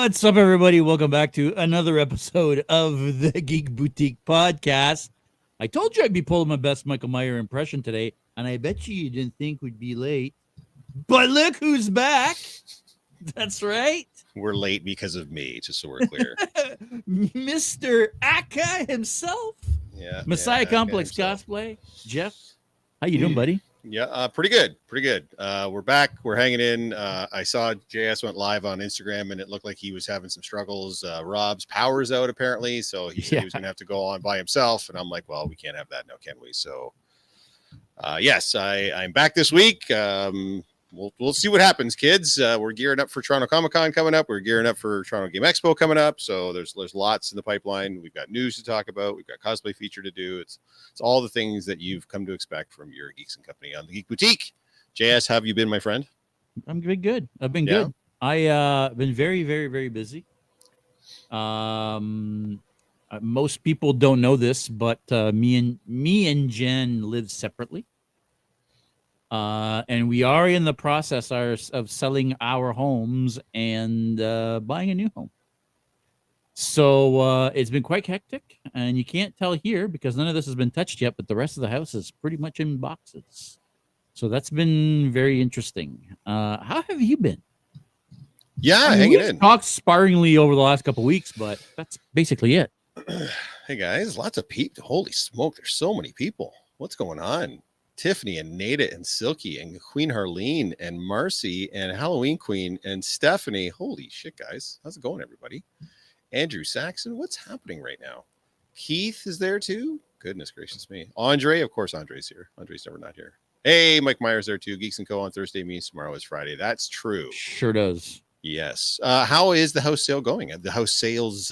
What's up, everybody? Welcome back to another episode of the Geek Boutique podcast. I told you I'd be pulling my best Michael Meyer impression today, and I bet you didn't think we'd be late. But look who's back. That's right. We're late because of me, just so we're clear. Mr. Aka himself. Yeah. Messiah Complex Cosplay. Jeff, how you doing, buddy? Yeah, pretty good. We're back. We're hanging in. I saw JS went live on Instagram, and it looked like he was having some struggles. Rob's power's out, apparently, so he said he was going to have to go on by himself. And I'm like, well, we can't have that now, can we? So, yes, I'm back this week. We'll see what happens, kids. We're gearing up for Toronto Comic-Con coming up. We're gearing up for Toronto Game Expo coming up. So there's lots in the pipeline. We've got news to talk about. We've got cosplay feature to do. It's all the things that you've come to expect from your Geeks and Company on the Geek Boutique. JS, how have you been, my friend? I'm been good. I've been good. I've been very, very, very busy. Most people don't know this, but me and Jen live separately. And we are in the process of selling our homes and buying a new home. So it's been quite hectic, and you can't tell here because none of this has been touched yet, but the rest of the house is pretty much in boxes. So that's been very interesting. How have you been? Yeah, hanging in. Talked sparingly over the last couple of weeks, but that's basically it. Hey, guys, lots of people. Holy smoke, there's so many people. What's going on? Tiffany and Nada and Silky and Queen Harleen and Marcy and Halloween Queen and Stephanie. Holy shit, guys. How's it going, everybody? Andrew Saxon, what's happening right now? Keith is there too? Goodness gracious me. Andre, of course, Andre's here. Andre's never not here. Hey, Mike Myers there too. Geeks & Co. on Thursday means tomorrow is Friday. That's true. Sure does. Yes. How is the house sale going? The house sales,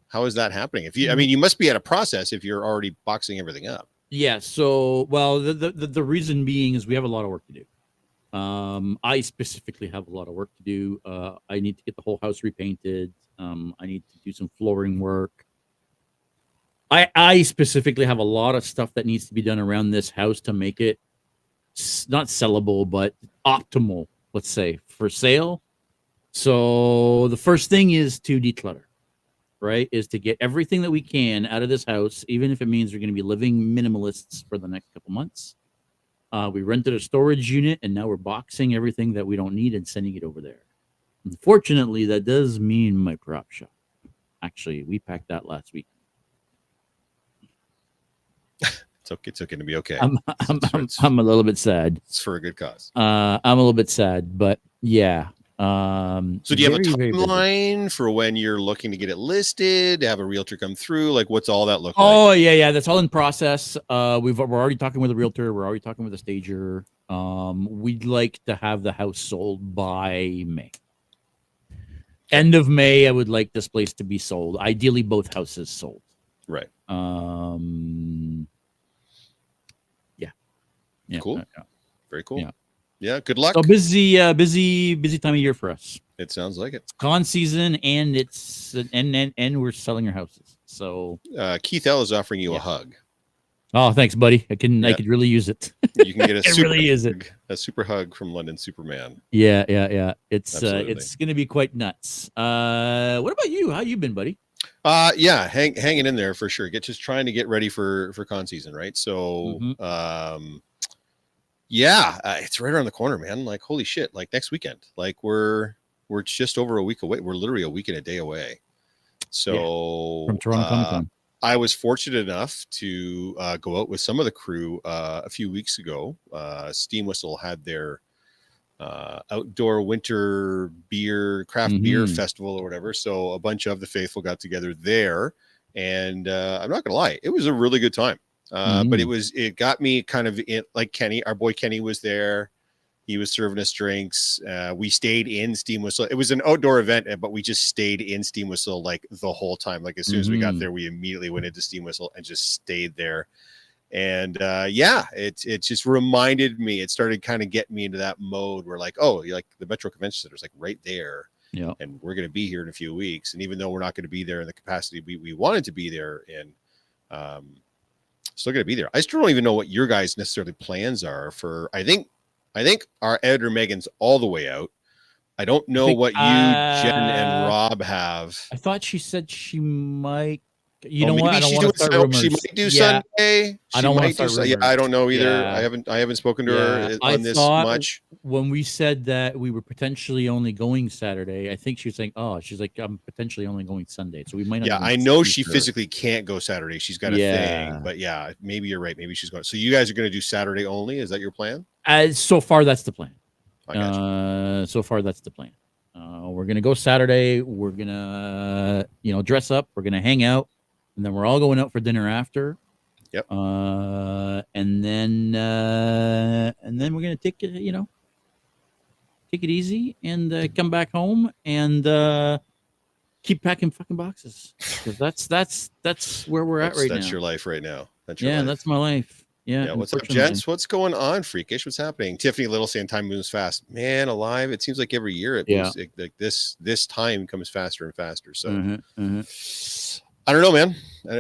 how is that happening? You must be at a process if you're already boxing everything up. Yeah, so, well, the reason being is we have a lot of work to do. I specifically have a lot of work to do. I need to get the whole house repainted. I need to do some flooring work. I specifically have a lot of stuff that needs to be done around this house to make it not sellable, but optimal, let's say, for sale. So the first thing is to declutter. Right, is to get everything that we can out of this house, even if it means we're going to be living minimalists for the next couple months. We rented a storage unit, and now we're boxing everything that we don't need and sending it over there. Unfortunately, that does mean my prop shop. Actually, we packed that last week. It's okay to be okay. I'm a little bit sad. It's for a good cause. I'm a little bit sad, but yeah. So do you have a timeline for when you're looking to get it listed, have a realtor come through? Like, what's all that look like? Oh, yeah. That's all in process. We're already talking with a realtor. We're already talking with a stager. We'd like to have the house sold by May. End of May, I would like this place to be sold. Ideally, both houses sold. Right. Yeah. Cool. Yeah. Very cool. Yeah. Yeah, good luck. So busy time of year for us. It sounds like it. It's con season, and and we're selling our houses. So Keith L is offering you a hug. Oh, thanks, buddy. I could really use it. You can get a super hug from London Superman. Yeah. It's going to be quite nuts. What about you? How you been, buddy? Hanging in there for sure. Just trying to get ready for con season, right? So it's right around the corner, man. Like, holy shit! Like next weekend, like we're just over a week away. We're literally a week and a day away. So from Toronto Comic-Con. I was fortunate enough to go out with some of the crew a few weeks ago. Steam Whistle had their outdoor winter craft beer festival or whatever. So a bunch of the faithful got together there, and I'm not gonna lie, it was a really good time. But it got me kind of in, like Kenny, our boy Kenny was there. He was serving us drinks. We stayed in Steam Whistle. It was an outdoor event, but we just stayed in Steam Whistle like the whole time. Like as soon as we got there, we immediately went into Steam Whistle and just stayed there. And it just reminded me. It started kind of getting me into that mode where like, oh, like the Metro Convention Center is like right there. Yeah. And we're going to be here in a few weeks. And even though we're not going to be there in the capacity we wanted to be there in, still going to be there. I still don't even know what your guys' necessarily plans are for. I think our editor Megan's all the way out. I don't know think, what you, Jen, and Rob have. I thought she said she might. You Oh, know what? maybe I don't she's want to doing. start rumors. She might do Yeah, Sunday. I She don't want to might do. start Yeah, rumors. I don't know either. Yeah. I haven't spoken to her I on this thought much. when we said that we were potentially only going Saturday, I think she was saying, "Oh, she's like, I'm potentially only going Sunday, so we might not." Yeah, even I know see she her." physically can't go Saturday. She's got a Yeah. thing, but yeah, maybe you're right. Maybe she's going. So you guys are going to do Saturday only? Is that your plan? So far, that's the plan. I got you. So far, that's the plan. We're gonna go Saturday. We're gonna, dress up. We're gonna hang out, and then we're all going out for dinner after. Yep. And then we're gonna take it, take it easy and come back home and keep packing fucking boxes. Because that's where we're at right now. That's your life right now. That's your Yeah, life. that's my life. Yeah. Yeah. What's up, gents? What's going on, Freakish? What's happening? Tiffany Little saying time moves fast. Man, alive. It seems like every year it moves, like this time comes faster and faster. So I don't know, man.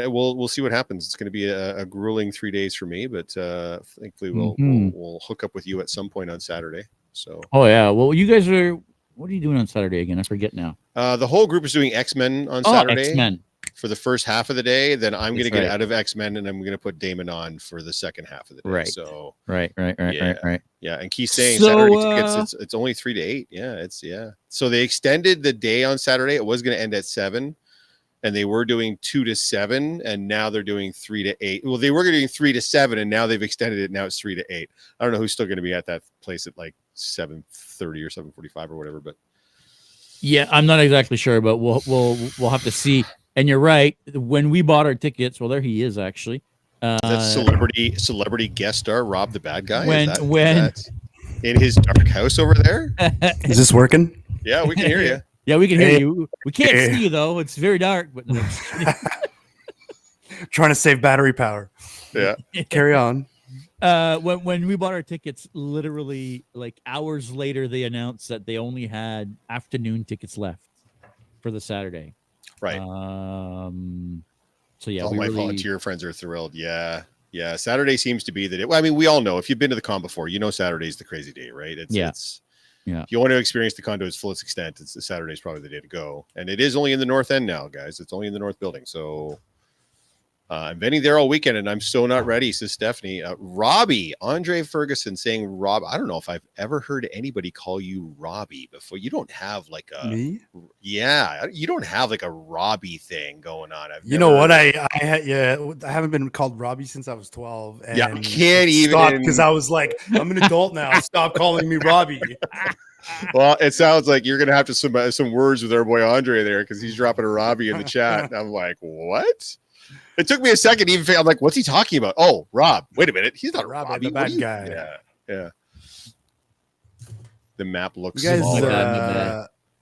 We'll see what happens. It's going to be a grueling 3 days for me, but thankfully we'll hook up with you at some point on Saturday. So. Oh yeah. Well, you guys are. What are you doing on Saturday again? I forget now. The whole group is doing X-Men on Saturday. X-Men. For the first half of the day, then I'm going to get out of X-Men and I'm going to put Damon on for the second half of the day. Right. So right. Yeah, and Keith's saying Saturday tickets, it's only 3 to 8. Yeah, So they extended the day on Saturday. It was going to end at 7, and they were doing 2 to 7, and now they're doing 3 to 8. Well, they were doing 3 to 7, and now they've extended it. Now it's 3 to 8. I don't know who's still going to be at that place at like 7:30 or 7:45 or whatever, but yeah, I'm not exactly sure, but we'll have to see. And you're right. When we bought our tickets, well, there he is actually. Is that celebrity guest star Rob the bad guy? When is that in his dark house over there? Is this working? Yeah, we can hear you. Yeah, we can hear you. We can't see you though. It's very dark. But trying to save battery power. Yeah. Carry on. When we bought our tickets, literally like hours later, they announced that they only had afternoon tickets left for the Saturday. Right. So yeah, all my volunteer friends are thrilled. Yeah. Saturday seems to be the day. Well, I mean, we all know if you've been to the con before, Saturday's the crazy day, right? It's if you want to experience the con to its fullest extent, Saturday's probably the day to go. And it is only in the north end now, guys. It's only in the north building. So I'm vending there all weekend, and I'm so not ready, says Stephanie. Robbie, Andre Ferguson saying Rob. I don't know if I've ever heard anybody call you Robbie before. You don't have like a me? Yeah, you don't have like a Robbie thing going on. You know what? I haven't been called Robbie since I was 12. And I can't even because I was like, I'm an adult now. Stop calling me Robbie. Well, it sounds like you're gonna have to some words with our boy Andre there because he's dropping a Robbie in the chat. And I'm like, what? It took me a second to even. I'm like, what's he talking about? Oh, Rob. Wait a minute. He's not Robbie, the bad guy. Yeah. The map looks small.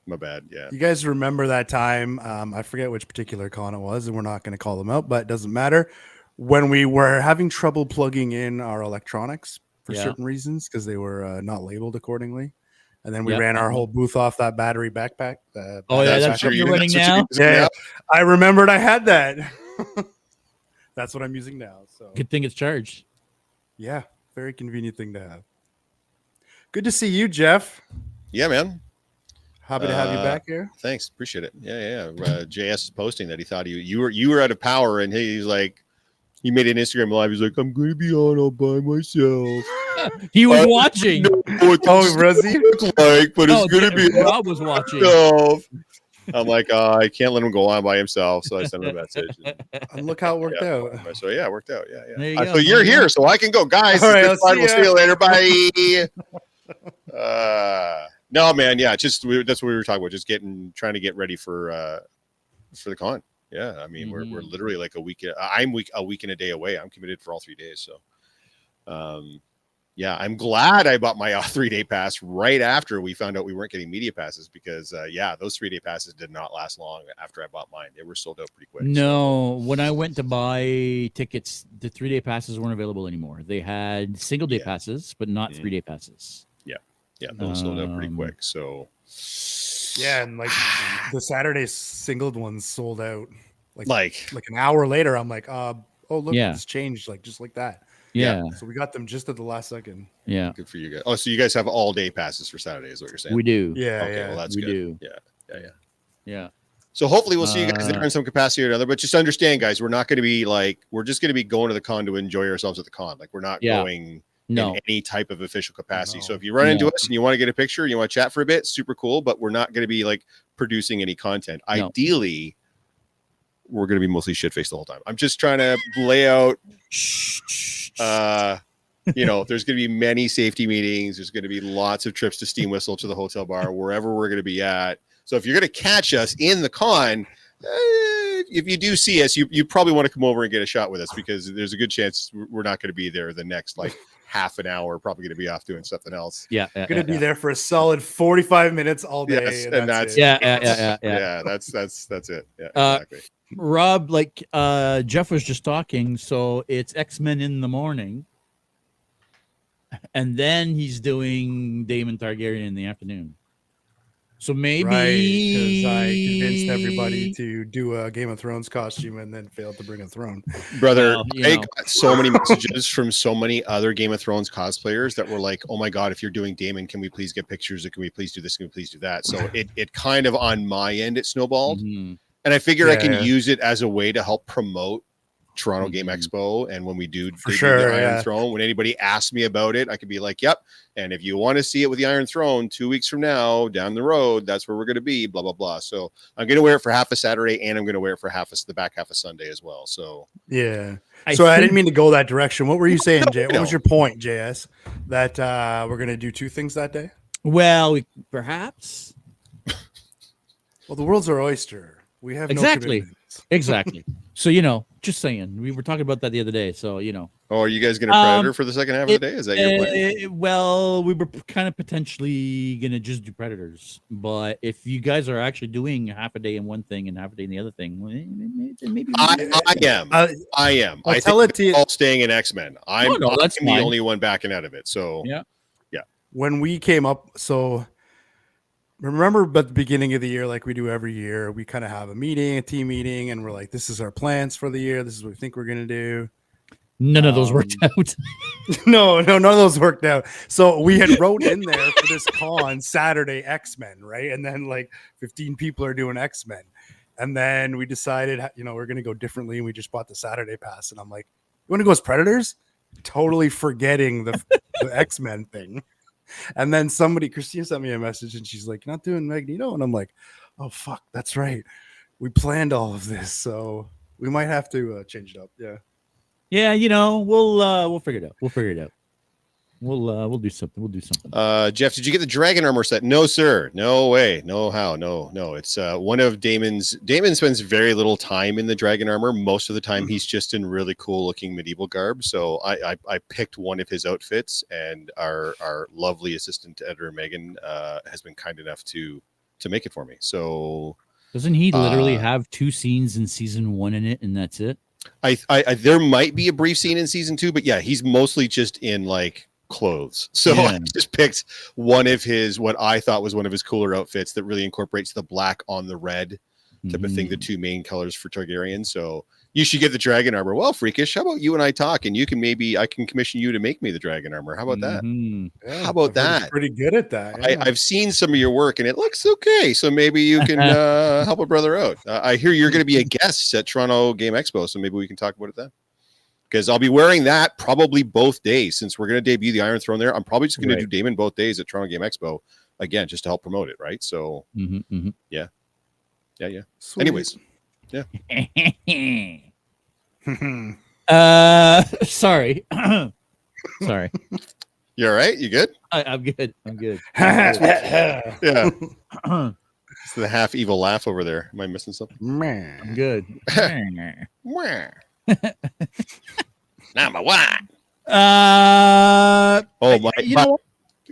My bad. Yeah. You guys remember that time? I forget which particular con it was, and we're not going to call them out, but it doesn't matter. When we were having trouble plugging in our electronics for certain reasons because they were not labeled accordingly. And then we ran our whole booth off that battery backpack. That's what you're running now? Yeah. I remembered I had that. That's what I'm using now. So good thing it's charged. Yeah, very convenient thing to have. Good to see you, Jeff. Yeah, man. Happy to have you back here. Thanks, appreciate it. Yeah. JS is posting that he thought you were out of power, and he's like, he made an Instagram live. He's like, I'm going to be on all by myself. He was watching. Was he? But it's going to be. Rob was watching. I'm like, I can't let him go on by himself, so I sent him a message. And look how it worked out. So yeah, it worked out. Yeah. You so you're here, so I can go, guys. All right, we'll see you later. Bye. No, man. Yeah, that's what we were talking about. Just trying to get ready for the con. Yeah, I mean, we're literally like a week. I'm a week and a day away. I'm committed for all 3 days. So, yeah, I'm glad I bought my 3-day pass right after we found out we weren't getting media passes because, those 3-day passes did not last long after I bought mine. They were sold out pretty quick. No, when I went to buy tickets, the 3-day passes weren't available anymore. They had single-day passes, but not 3-day passes. Yeah, those sold out pretty quick. So, yeah, and like the Saturday singled ones sold out like an hour later. I'm like, oh look, it's changed just like that. Yeah. So we got them just at the last second. Yeah. Good for you guys. Oh, so you guys have all day passes for Saturday, is what you're saying? We do. Yeah, Okay, yeah. well that's We good. do. Yeah. Yeah. So hopefully we'll see you guys there in some capacity or another. But just understand, guys, we're not going to be like, we're just going to be going to the con to enjoy ourselves at the con. Like we're not going No. in any type of official capacity. No. So if you run into us and you want to get a picture, you want to chat for a bit, super cool. But we're not going to be like producing any content. No. Ideally, we're going to be mostly shit faced the whole time. I'm just trying to lay out. You know, there's going to be many safety meetings. There's going to be lots of trips to Steam Whistle, to the hotel bar, wherever we're going to be at. So if you're going to catch us in the con, if you do see us, you probably want to come over and get a shot with us, because there's a good chance we're not going to be there the next like half an hour. Probably going to be off doing something else. Yeah. Gonna be there for a solid 45 minutes all day. Yes, and that's it. Yeah. That's it. Yeah, exactly. Rob, like Jeff was just talking, so it's X-Men in the morning, and then he's doing Daemon Targaryen in the afternoon. So maybe because I convinced everybody to do a Game of Thrones costume and then failed to bring a throne. Brother, Well, I got so many messages from so many other Game of Thrones cosplayers that were like, oh my God, if you're doing Daemon, can we please get pictures? Or can we please do this? Can we please do that? So it kind of on my end, it snowballed. Mhm. And I figure I can Yeah. use it as a way to help promote Toronto Game Expo. And when we do For debut sure, the Iron yeah. Throne, when anybody asks me about it, I could be like, yep. And if you want to see it with the Iron Throne 2 weeks from now down the road, that's where we're going to be, blah, blah, blah. So I'm going to wear it for half a Saturday, and I'm going to wear it for the back half of Sunday as well. So Yeah. I So I think- didn't mean to go that direction. What were you saying, Jay? What no. was your point, JS? That we're gonna do two things that day? Well, perhaps. Well, the world's our oyster. We have Exactly. no commitments. Exactly. So, just saying, we were talking about that the other day. So, oh, are you guys going to Predator for the second half of the day? Is that your plan? Well, we were kind of potentially going to just do Predators. But if you guys are actually doing half a day in one thing and half a day in the other thing, maybe. I am. I am. I'll I tell think it to you. all staying in X-Men. I'm that's the fine. only one backing out of it. So Yeah. When we came up, so remember at the beginning of the year, like we do every year, we kind of have a meeting, a team meeting, and we're like, this is our plans for the year. This is what we think we're going to do. None of those worked out. No, none of those worked out. So we had wrote in there for this con Saturday X-Men, right? And then like 15 people are doing X-Men. And then we decided, we're going to go differently. And we just bought the Saturday pass. And I'm like, you want to go as Predators? Totally forgetting the X-Men thing. And then Christine sent me a message and she's like, you're not doing Magneto? And I'm like, oh, fuck, that's right. We planned all of this. So we might have to change it up. Yeah. Yeah, we'll figure it out. We'll do something. Jeff, did you get the dragon armor set? No, sir. No way. No how. No. It's one of Damon spends very little time in the dragon armor. Most of the time he's just in really cool looking medieval garb. So I picked one of his outfits, and our lovely assistant editor Megan has been kind enough to make it for me. So doesn't he literally have 2 scenes in season 1 in it, and that's it? I there might be a brief scene in season 2, but yeah, he's mostly just in like clothes. So I just picked one of what I thought was one of his cooler outfits that really incorporates the black on the red type of thing, the 2 main colors for Targaryen. So you should get the dragon armor. Well, Freakish, how about you and I talk, and I can commission you to make me the dragon armor. How about that? Yeah, How about I've heard he's that? pretty good at that. Yeah. I've seen some of your work and it looks okay. So maybe you can help a brother out. I hear you're going to be a guest at Toronto Game Expo. So maybe we can talk about it then. Because I'll be wearing that probably both days, since we're going to debut the Iron Throne there. I'm probably just going to do Daemon both days at Toronto Game Expo again, just to help promote it. Right. So yeah. Sweet. Anyways. Yeah. Sorry. Sorry. You all right? You good? I'm good. Yeah. It's the half evil laugh over there. Am I missing something? I'm good. Number one. Oh,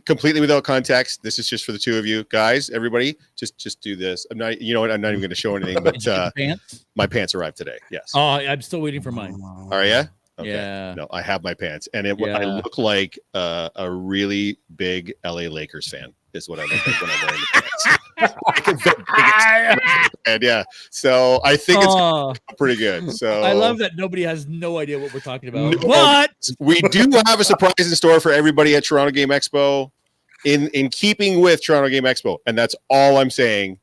Completely without context. This is just for the two of you guys. Everybody, just do this. I'm not. You know what? I'm not even going to show anything. But pants? My pants arrived today. Yes. Oh, I'm still waiting for mine. Are you? Okay. Yeah. No, I have my pants, and I look like a really big LA Lakers fan. Is what I look like when I'm wearing the pants. And yeah, so I think it's Oh, pretty good. So I love that nobody has no idea what we're talking about. No, But we do have a surprise in store for everybody at Toronto Game Expo, in keeping with Toronto Game Expo, and that's all I'm saying.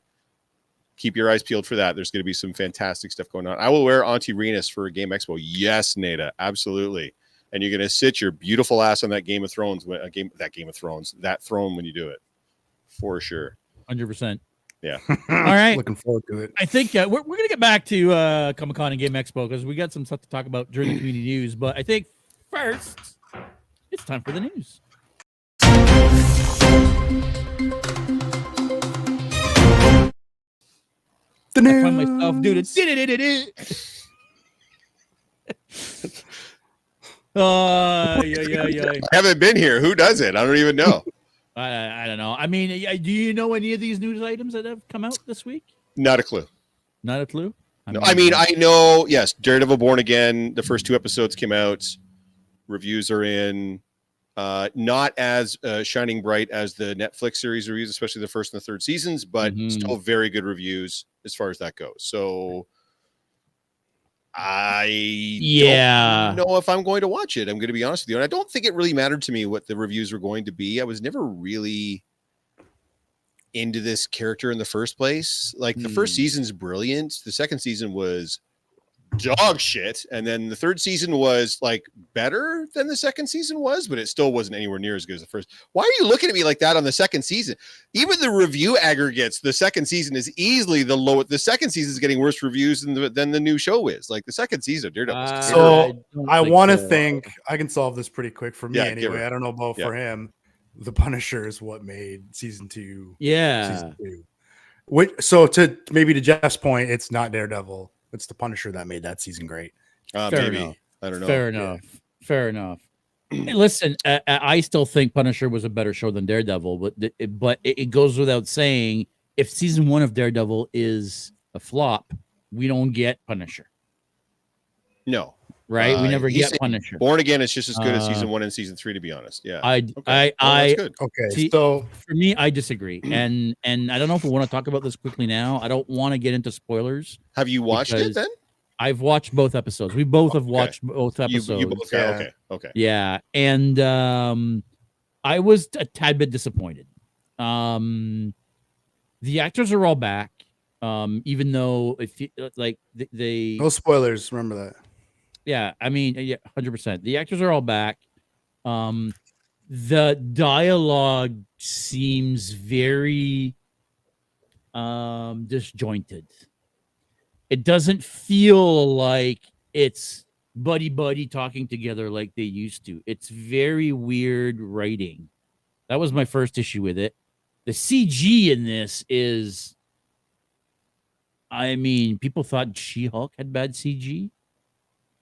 Keep your eyes peeled for that. There's going to be some fantastic stuff going on. I will wear Auntie Renus for a Game Expo. Yes, Nada, absolutely. And you're going to sit your beautiful ass on that Game of Thrones, that throne when you do it, for sure. 100%. Yeah. All right. Looking forward to it. I think we're going to get back to Comic-Con and Game Expo because we got some stuff to talk about during the community news. But I think first, it's time for the news. The I news. find myself doing it. Yeah. I haven't been here. Who does it? I don't even know. I don't know. I mean, do you know any of these news items that have come out this week? Not a clue. Not a clue. I mean, I know. Yes, Daredevil Born Again. The first 2 episodes came out. Reviews are in. Not as shining bright as the Netflix series reviews, especially the first and the 3rd seasons, but still very good reviews as far as that goes. So I don't know if I'm going to watch it. I'm going to be honest with you. And I don't think it really mattered to me what the reviews were going to be. I was never really into this character in the first place. Like the first season's brilliant. The second season was dog shit. And then the 3rd season was like better than the second season was, but it still wasn't anywhere near as good as the first. Why are you looking at me like that on the second season? Even the review aggregates, the second season is easily the lowest. The second season is getting worse reviews than the new show is. Like the second season of Daredevil. So I want to think I can solve this pretty quick for me anyway. it. I don't know about for him. The Punisher is what made season 2. Yeah. Season 2. So to Jeff's point, it's not Daredevil. It's the Punisher that made that season great. Maybe. Enough. I don't know. Fair enough. Hey, listen, I still think Punisher was a better show than Daredevil, but it goes without saying, if season 1 of Daredevil is a flop, we don't get Punisher. No. Right? We never get Punisher. Born Again is just as good as season 1 and season 3, to be honest. Yeah. That's good. Okay. See, so for me, I disagree. And I don't know if we want to talk about this quickly now. I don't want to get into spoilers. Have you watched it then? I've watched both episodes. We both have watched both episodes. You both have. Okay. Yeah. And I was a tad bit disappointed. The actors are all back. Even though if you, like they no spoilers, remember that. Yeah, I mean, 100%. The actors are all back. The dialogue seems very disjointed. It doesn't feel like it's buddy talking together like they used to. It's very weird writing. That was my first issue with it. The CG in this is, I mean, people thought She-Hulk had bad CG.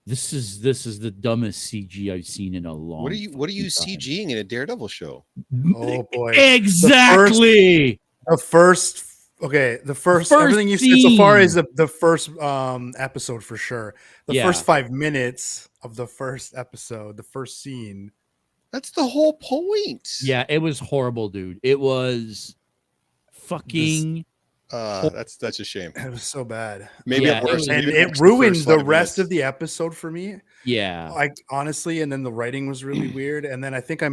This is the dumbest CG I've seen in a long. What are you CGing in a Daredevil show? Oh boy! Exactly. The first everything you said so far is the first episode for sure. The first 5 minutes of the first episode, the first scene. That's the whole point. Yeah, it was horrible, dude. It was fucking. That's a shame. It was so bad. Maybe worse, and it ruined the rest of the episode for me. Yeah, like honestly, and then the writing was really weird. And then I think I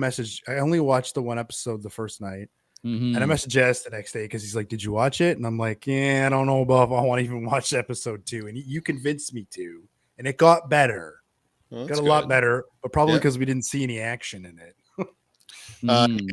only watched the one episode the first night, and I messaged Jess the next day because he's like, "Did you watch it?" And I'm like, "Yeah, I don't know about if I want to even watch episode 2." And you convinced me to, and it got better. Well, got a lot better, but probably because we didn't see any action in it.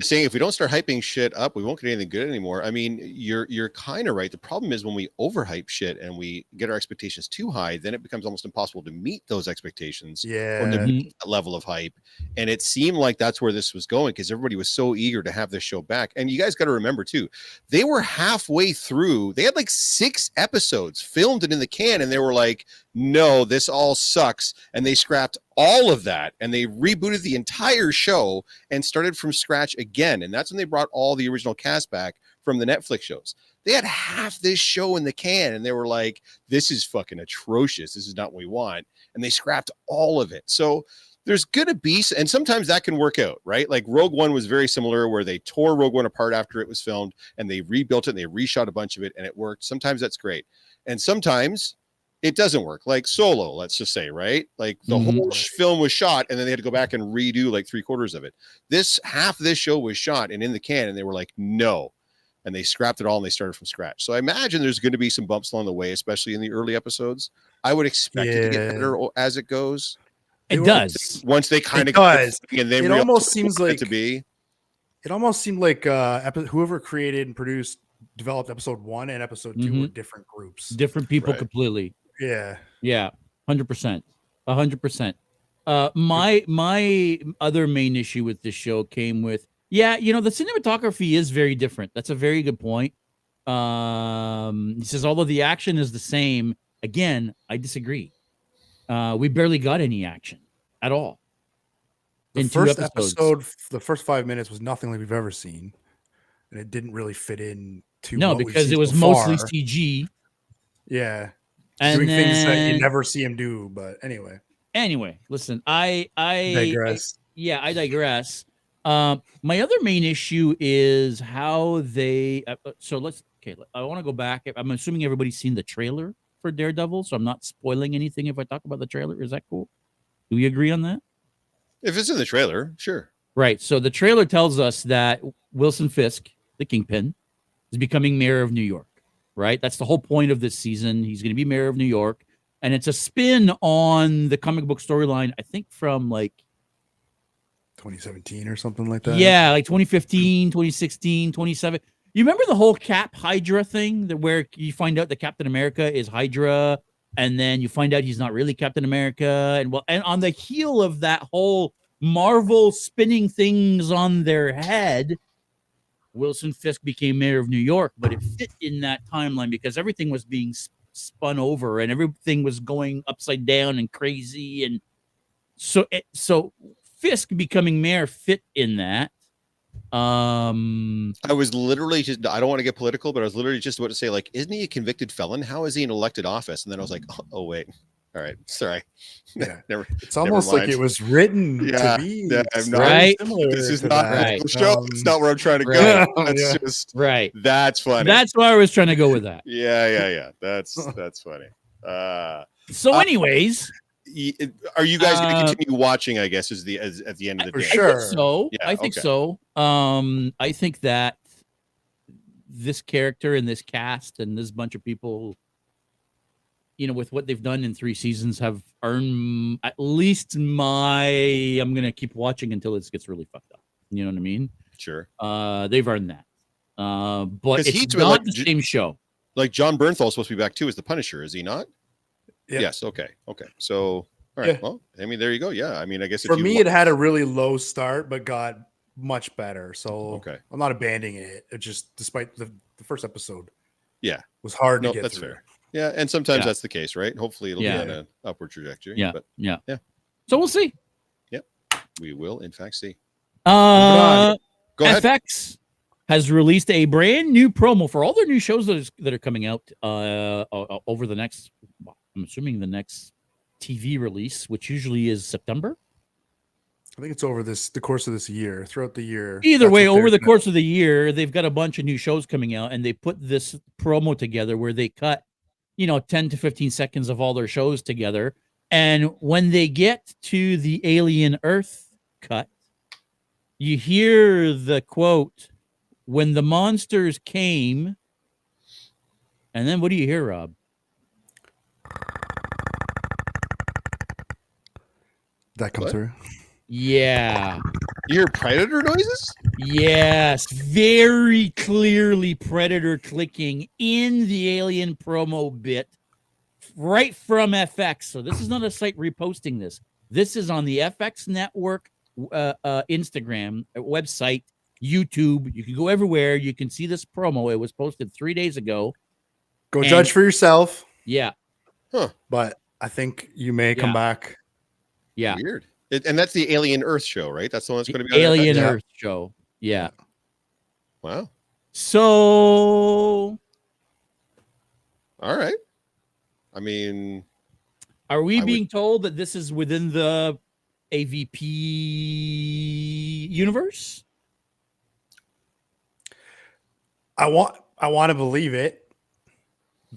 Saying if we don't start hyping shit up, we won't get anything good anymore. I mean, you're kind of right. The problem is when we overhype shit and we get our expectations too high, then it becomes almost impossible to meet those expectations or to meet that level of hype. And it seemed like that's where this was going because everybody was so eager to have this show back. And you guys got to remember too, they were halfway through. They had like 6 episodes filmed and in the can, and they were like, "No, this all sucks," and they scrapped all of that and they rebooted the entire show and started from scratch again. And that's when they brought all the original cast back from the Netflix shows. They had half this show in the can and they were like, "This is fucking atrocious. This is not what we want." And they scrapped all of it. So there's gonna be, and sometimes that can work out, right? Like Rogue One was very similar, where they tore Rogue One apart after it was filmed, and they rebuilt it and they reshot a bunch of it, and it worked. Sometimes that's great, and sometimes it doesn't work. Like Solo, let's just say, right? Like the whole film was shot, and then they had to go back and redo like 3/4 of it. This half of this show was shot and in the can, and they were like, no. And they scrapped it all and they started from scratch. So I imagine there's going to be some bumps along the way, especially in the early episodes. I would expect it to get better as it goes. It does. Once they kind of and then it almost seems like to be. It almost seemed like whoever created and developed episode 1 and episode 2 were different groups, different people completely. Yeah, 100%, 100%. My other main issue with this show came with. Yeah, the cinematography is very different. That's a very good point. He says, although the action is the same, again, I disagree. We barely got any action at all. The first episode, the first 5 minutes was nothing like we've ever seen. And it didn't really fit in to because it was mostly CG. Yeah. And doing things that you never see him do. But anyway, listen, I digress. I digress. My other main issue is how they I want to go back. I'm assuming everybody's seen the trailer for Daredevil, so I'm not spoiling anything if I talk about the trailer. Is that cool? Do we agree on that? If it's in the trailer, sure. Right. So the trailer tells us that Wilson Fisk, the Kingpin, is becoming mayor of New York. Right? That's the whole point of this season. He's going to be mayor of New York, and it's a spin on the comic book storyline, I think from like 2017 or something like that. Yeah, like 2015, 2016, 2017. You remember the whole Cap Hydra thing, where you find out that Captain America is Hydra, and then you find out he's not really Captain America, and on the heel of that whole Marvel spinning things on their head, Wilson Fisk became mayor of New York, but it fit in that timeline because everything was being spun over and everything was going upside down and crazy, and so Fisk becoming mayor fit in that. I was literally just, I don't want to get political, but I was literally just about to say, like, isn't he a convicted felon? How is he in elected office? And then I was like, oh wait. All right. Sorry. Yeah. It's almost like it was written to be right. This is not the show. It's not where I'm trying to go. That's just right. That's funny. That's why I was trying to go with that. Yeah. That's funny. So anyways, are you guys going to continue watching? I guess at the end of the day. Sure. I think so. I think that this character and this cast and this bunch of people, with what they've done in 3 seasons, have earned at least I'm going to keep watching until it gets really fucked up. You know what I mean? Sure. They've earned that. But it's not the same show. Like John Bernthal's supposed to be back too as the Punisher, is he not? Yeah. Yes. Okay. So, all right. Yeah. Well, I mean, there you go. Yeah. I mean, I guess for me, it had a really low start, but got much better. So I'm not abandoning it. It just, despite the first episode, was hard to get that's through. Fair. Yeah, and sometimes that's the case, right? Hopefully, it'll be on an upward trajectory. Yeah. But So we'll see. Yep, we will in fact see. Go ahead. FX has released a brand new promo for all their new shows that are coming out over the next. I'm assuming the next TV release, which usually is September. I think it's over the course of this year, throughout the year. Either way, over the course of the year, they've got a bunch of new shows coming out, and they put this promo together where they cut, 10 to 15 seconds of all their shows together. And when they get to the Alien Earth cut, you hear the quote, "When the monsters came," and then what do you hear, Rob? That come through? Yeah. You hear predator noises? Yes, very clearly predator clicking in the Alien promo bit right from FX. So this is not a site reposting this. This is on the FX network, Instagram, website, YouTube. You can go everywhere. You can see this promo. It was posted 3 days ago. Go judge for yourself. Yeah. Huh. But I think you may come back. Yeah. Weird. And that's the Alien Earth show, right? That's the one that's going to be on Alien Earth show. Yeah. Wow. So, all right. I mean, are we being told that this is within the AVP universe? I want to believe it.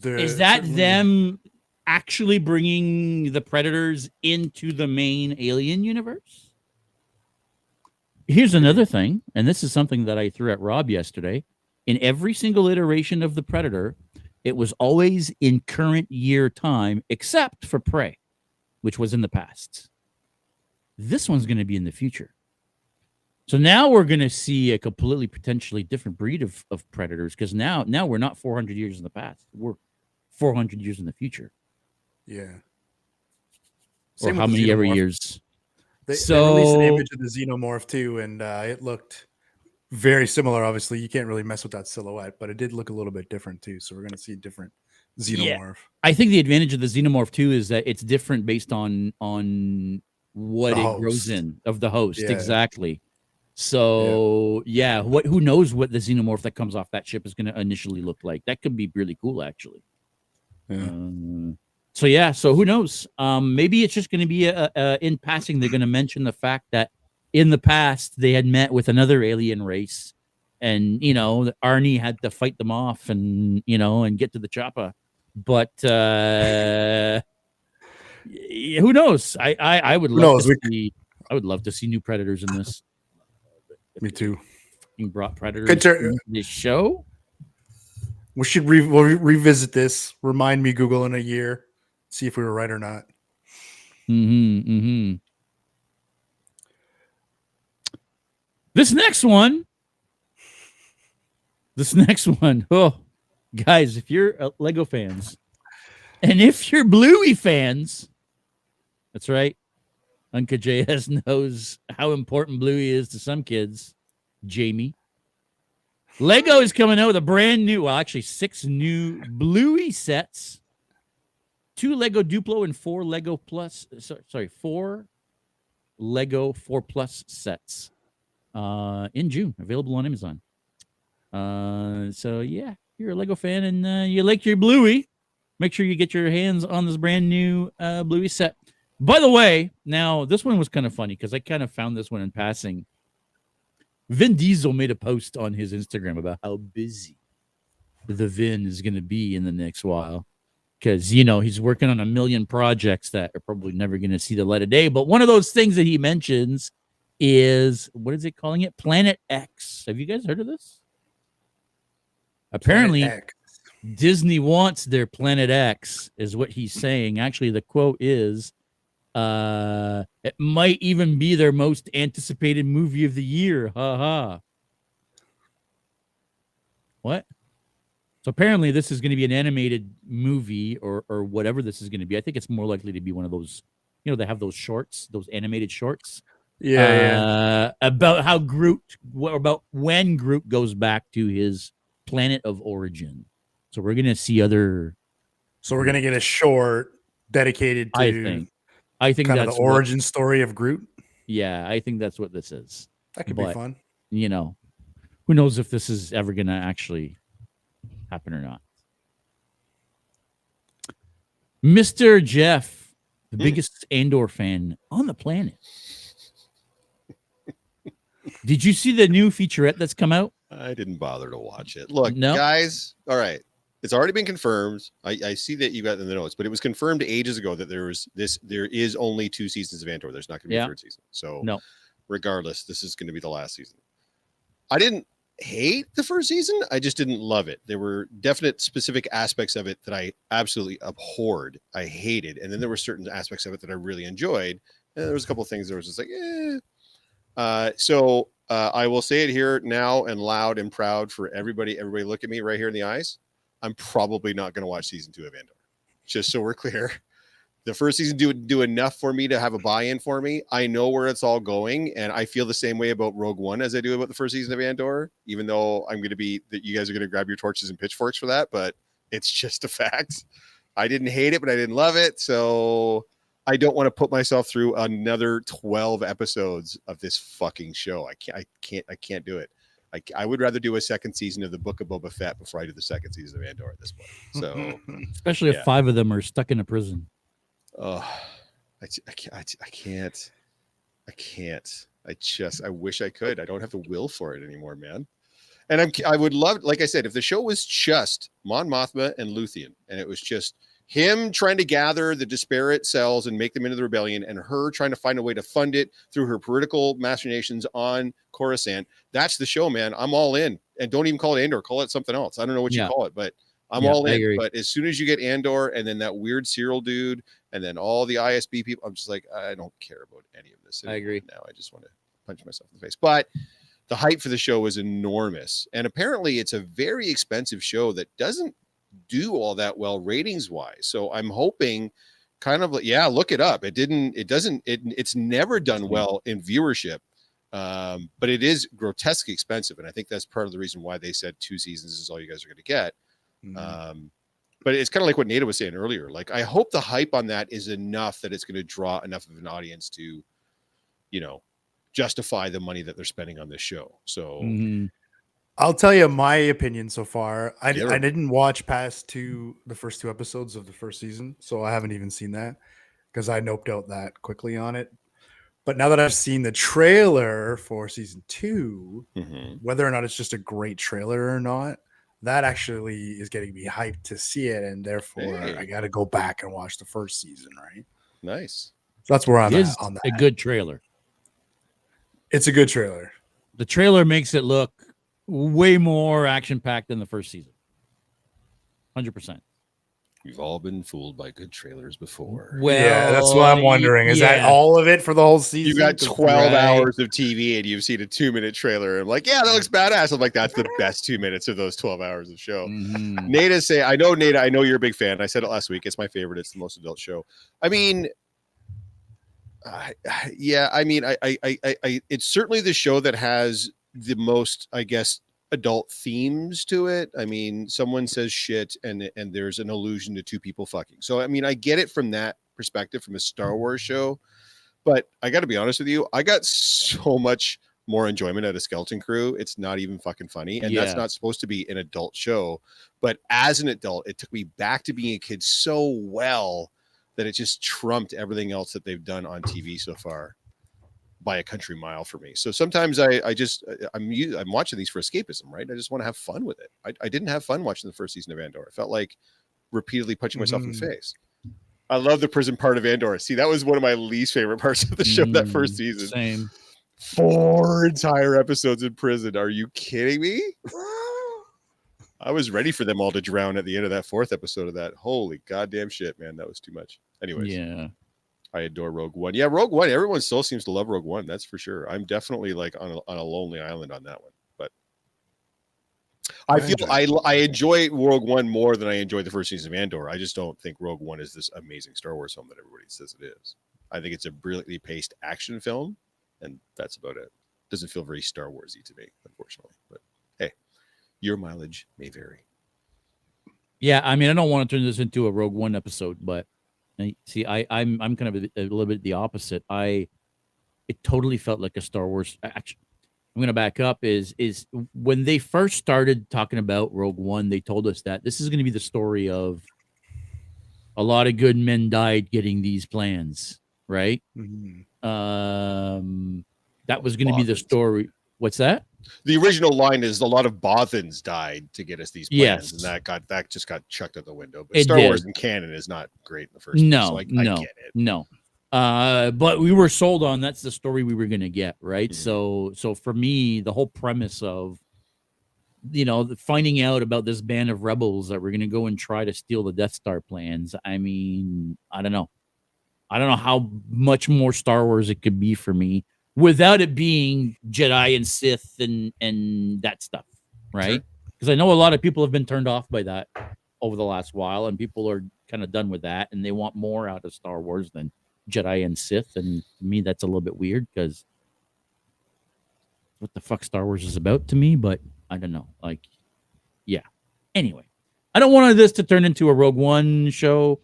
Is that Certainly- them actually bringing the Predators into the main Alien universe? Here's another thing, and this is something that I threw at Rob yesterday. In every single iteration of the Predator, it was always in current year time, except for Prey, which was in the past. This one's going to be in the future. So now we're going to see a completely potentially different breed of Predators, because now we're not 400 years in the past. We're 400 years in the future. Yeah. Or Same how with the many ever Xenomorph. years. They released an So- image of the Xenomorph too, and it looked very similar. Obviously, you can't really mess with that silhouette, but it did look a little bit different too. So we're going to see a different Xenomorph. I think the advantage of the Xenomorph too is that it's different based on what The it host. grows in of the host. Yeah. Exactly. So who knows what the Xenomorph that comes off that ship is going to initially look like? That could be really cool, actually. Yeah. So who knows? Maybe it's just going to be in passing. They're going to mention the fact that in the past they had met with another alien race, and Arnie had to fight them off, and and get to the chopper. But who knows? I would love to see. I would love to see new Predators in this. Me too. You brought Predators Good to this show. We should we'll revisit this. Remind me, Google, in a year. See if we were right or not. This next one. Oh, guys, if you're Lego fans, and if you're Bluey fans, that's right. Uncle JS knows how important Bluey is to some kids. Jamie. Lego is coming out with a brand new, well, actually 6 new Bluey sets. 2 Lego Duplo and 4 Lego Plus. 4 Lego 4 Plus sets. In June, available on Amazon. So yeah, you're a Lego fan and you like your Bluey, make sure you get your hands on this brand new Bluey set. By the way, now this one was kind of funny because I kind of found this one in passing. Vin Diesel made a post on his Instagram about how busy the Vin is going to be in the next while, because he's working on a million projects that are probably never going to see the light of day. But one of those things that he mentions is, what is it calling it? Planet X. Have you guys heard of this? Apparently, Disney wants their Planet X, is what he's saying. Actually, the quote is, it might even be their most anticipated movie of the year. Ha ha. What? So apparently this is going to be an animated movie or whatever this is going to be. I think it's more likely to be one of those, they have those shorts, those animated shorts. Yeah. About how about when Groot goes back to his planet of origin. So we're going to see other. So we're going to get a short dedicated to. I think kind that's of the origin story of Groot. Yeah, I think that's what this is. That could be fun. Who knows if this is ever going to actually happen or not. Mr. Jeff, the biggest Andor fan on the planet. Did you see the new featurette that's come out? I didn't bother to watch it. Look, guys, all right. It's already been confirmed. I see that you got in the notes, but it was confirmed ages ago that there is only 2 seasons of Andor. There's not going to be a 3rd season. So regardless, this is going to be the last season. I didn't hate the 1st season. I just didn't love it. There were definite specific aspects of it that I absolutely abhorred. I hated. And then there were certain aspects of it that I really enjoyed. And there was a couple of things that was just like, So I will say it here now and loud and proud for everybody. Everybody look at me right here in the eyes. I'm probably not going to watch season 2 of Andor. Just so we're clear. The 1st season didn't do enough for me to have a buy-in for me. I know where it's all going, and I feel the same way about Rogue One as I do about the 1st season of Andor, even though I'm going to be that you guys are going to grab your torches and pitchforks for that, but it's just a fact. I didn't hate it, but I didn't love it, so I don't want to put myself through another 12 episodes of this fucking show. I can't do it. I would rather do a 2nd season of the Book of Boba Fett before I do the 2nd season of Andor at this point. So, especially if 5 of them are stuck in a prison. Oh, I can't. I can't. I wish I could. I don't have the will for it anymore, man. And I would love, like I said, if the show was just Mon Mothma and Luthien, and it was just him trying to gather the disparate cells and make them into the rebellion, and her trying to find a way to fund it through her political machinations on Coruscant, that's the show, man. I'm all in. And don't even call it Andor, call it something else. I don't know what you call it, but I'm all in. But as soon as you get Andor and then that weird Cyril dude and then all the ISB people, I'm just like, I don't care about any of this anymore. I agree. Now I just want to punch myself in the face. But the hype for the show is enormous. And apparently it's a very expensive show that doesn't do all that well ratings wise. So I'm hoping kind of, look it up. It's never done well in viewership. But it is grotesquely expensive. And I think that's part of the reason why they said 2 seasons is all you guys are going to get. But it's kind of like what Nada was saying earlier. Like, I hope the hype on that is enough that it's going to draw enough of an audience to, justify the money that they're spending on this show. So I'll tell you my opinion so far. I didn't watch past the first 2 episodes of the first season, so I haven't even seen that because I noped out that quickly on it. But now that I've seen the trailer for season 2, whether or not it's just a great trailer or not, that actually is getting me hyped to see it, and therefore I got to go back and watch the first season, right? Nice. So that's where I'm at on that. A good trailer. It's a good trailer. The trailer makes it look way more action-packed than the first season. 100%. We've all been fooled by good trailers before. Well, yeah, that's what I'm wondering. Is that all of it for the whole season? You got 12 hours of TV and you've seen a 2-minute trailer. I'm like, yeah, that looks badass. I'm like, that's the best 2 minutes of those 12 hours of show. Nada I know you're a big fan. I said it last week. It's my favorite. It's the most adult show. I mean, it's certainly the show that has the most, I guess, adult themes to it. I mean, someone says shit and there's an allusion to 2 people fucking. So, I mean, I get it from that perspective, from a Star Wars show, but I got to be honest with you. I got so much more enjoyment out of Skeleton Crew. It's not even fucking funny. And that's not supposed to be an adult show. But as an adult, it took me back to being a kid so well that it just trumped everything else that they've done on TV so far by a country mile for me. So sometimes I'm watching these for escapism, right? I just want to have fun with it. I didn't have fun watching the first season of Andor. I felt like repeatedly punching myself in the face. I love the prison part of Andor. See, that was one of my least favorite parts of the show, that first season. Same. 4 entire episodes in prison. Are you kidding me? I was ready for them all to drown at the end of that 4th episode of that. Holy goddamn shit, man. That was too much. Anyways. Yeah. I adore Rogue One. Yeah, Rogue One. Everyone still seems to love Rogue One. That's for sure. I'm definitely like on a lonely island on that one. But I enjoy Rogue One more than I enjoyed the first season of Andor. I just don't think Rogue One is this amazing Star Wars film that everybody says it is. I think it's a brilliantly paced action film, and that's about it. Doesn't feel very Star Warsy to me, unfortunately. But hey, your mileage may vary. Yeah, I mean, I don't want to turn this into a Rogue One episode, but see, I'm kind of a little bit the opposite. It totally felt like a Star Wars. Actually, I'm going to back up. Is when they first started talking about Rogue One, they told us that this is going to be the story of a lot of good men died getting these plans, right? That was going to be the story. What's that? The original line is a lot of Bothans died to get us these plans, and that just got chucked out the window. But Star Wars in canon is not great in the first place, so I get it. No. But we were sold on that's the story we were going to get, right? So for me, the whole premise of finding out about this band of rebels that were going to go and try to steal the Death Star plans. I mean, I don't know how much more Star Wars it could be for me without it being Jedi and Sith and that stuff, right? Because I know a lot of people have been turned off by that over the last while, and people are kind of done with that, and they want more out of Star Wars than Jedi and Sith. And to me, that's a little bit weird because what the fuck Star Wars is about to me, but I don't know. Like, yeah. Anyway, I don't want this to turn into a Rogue One show,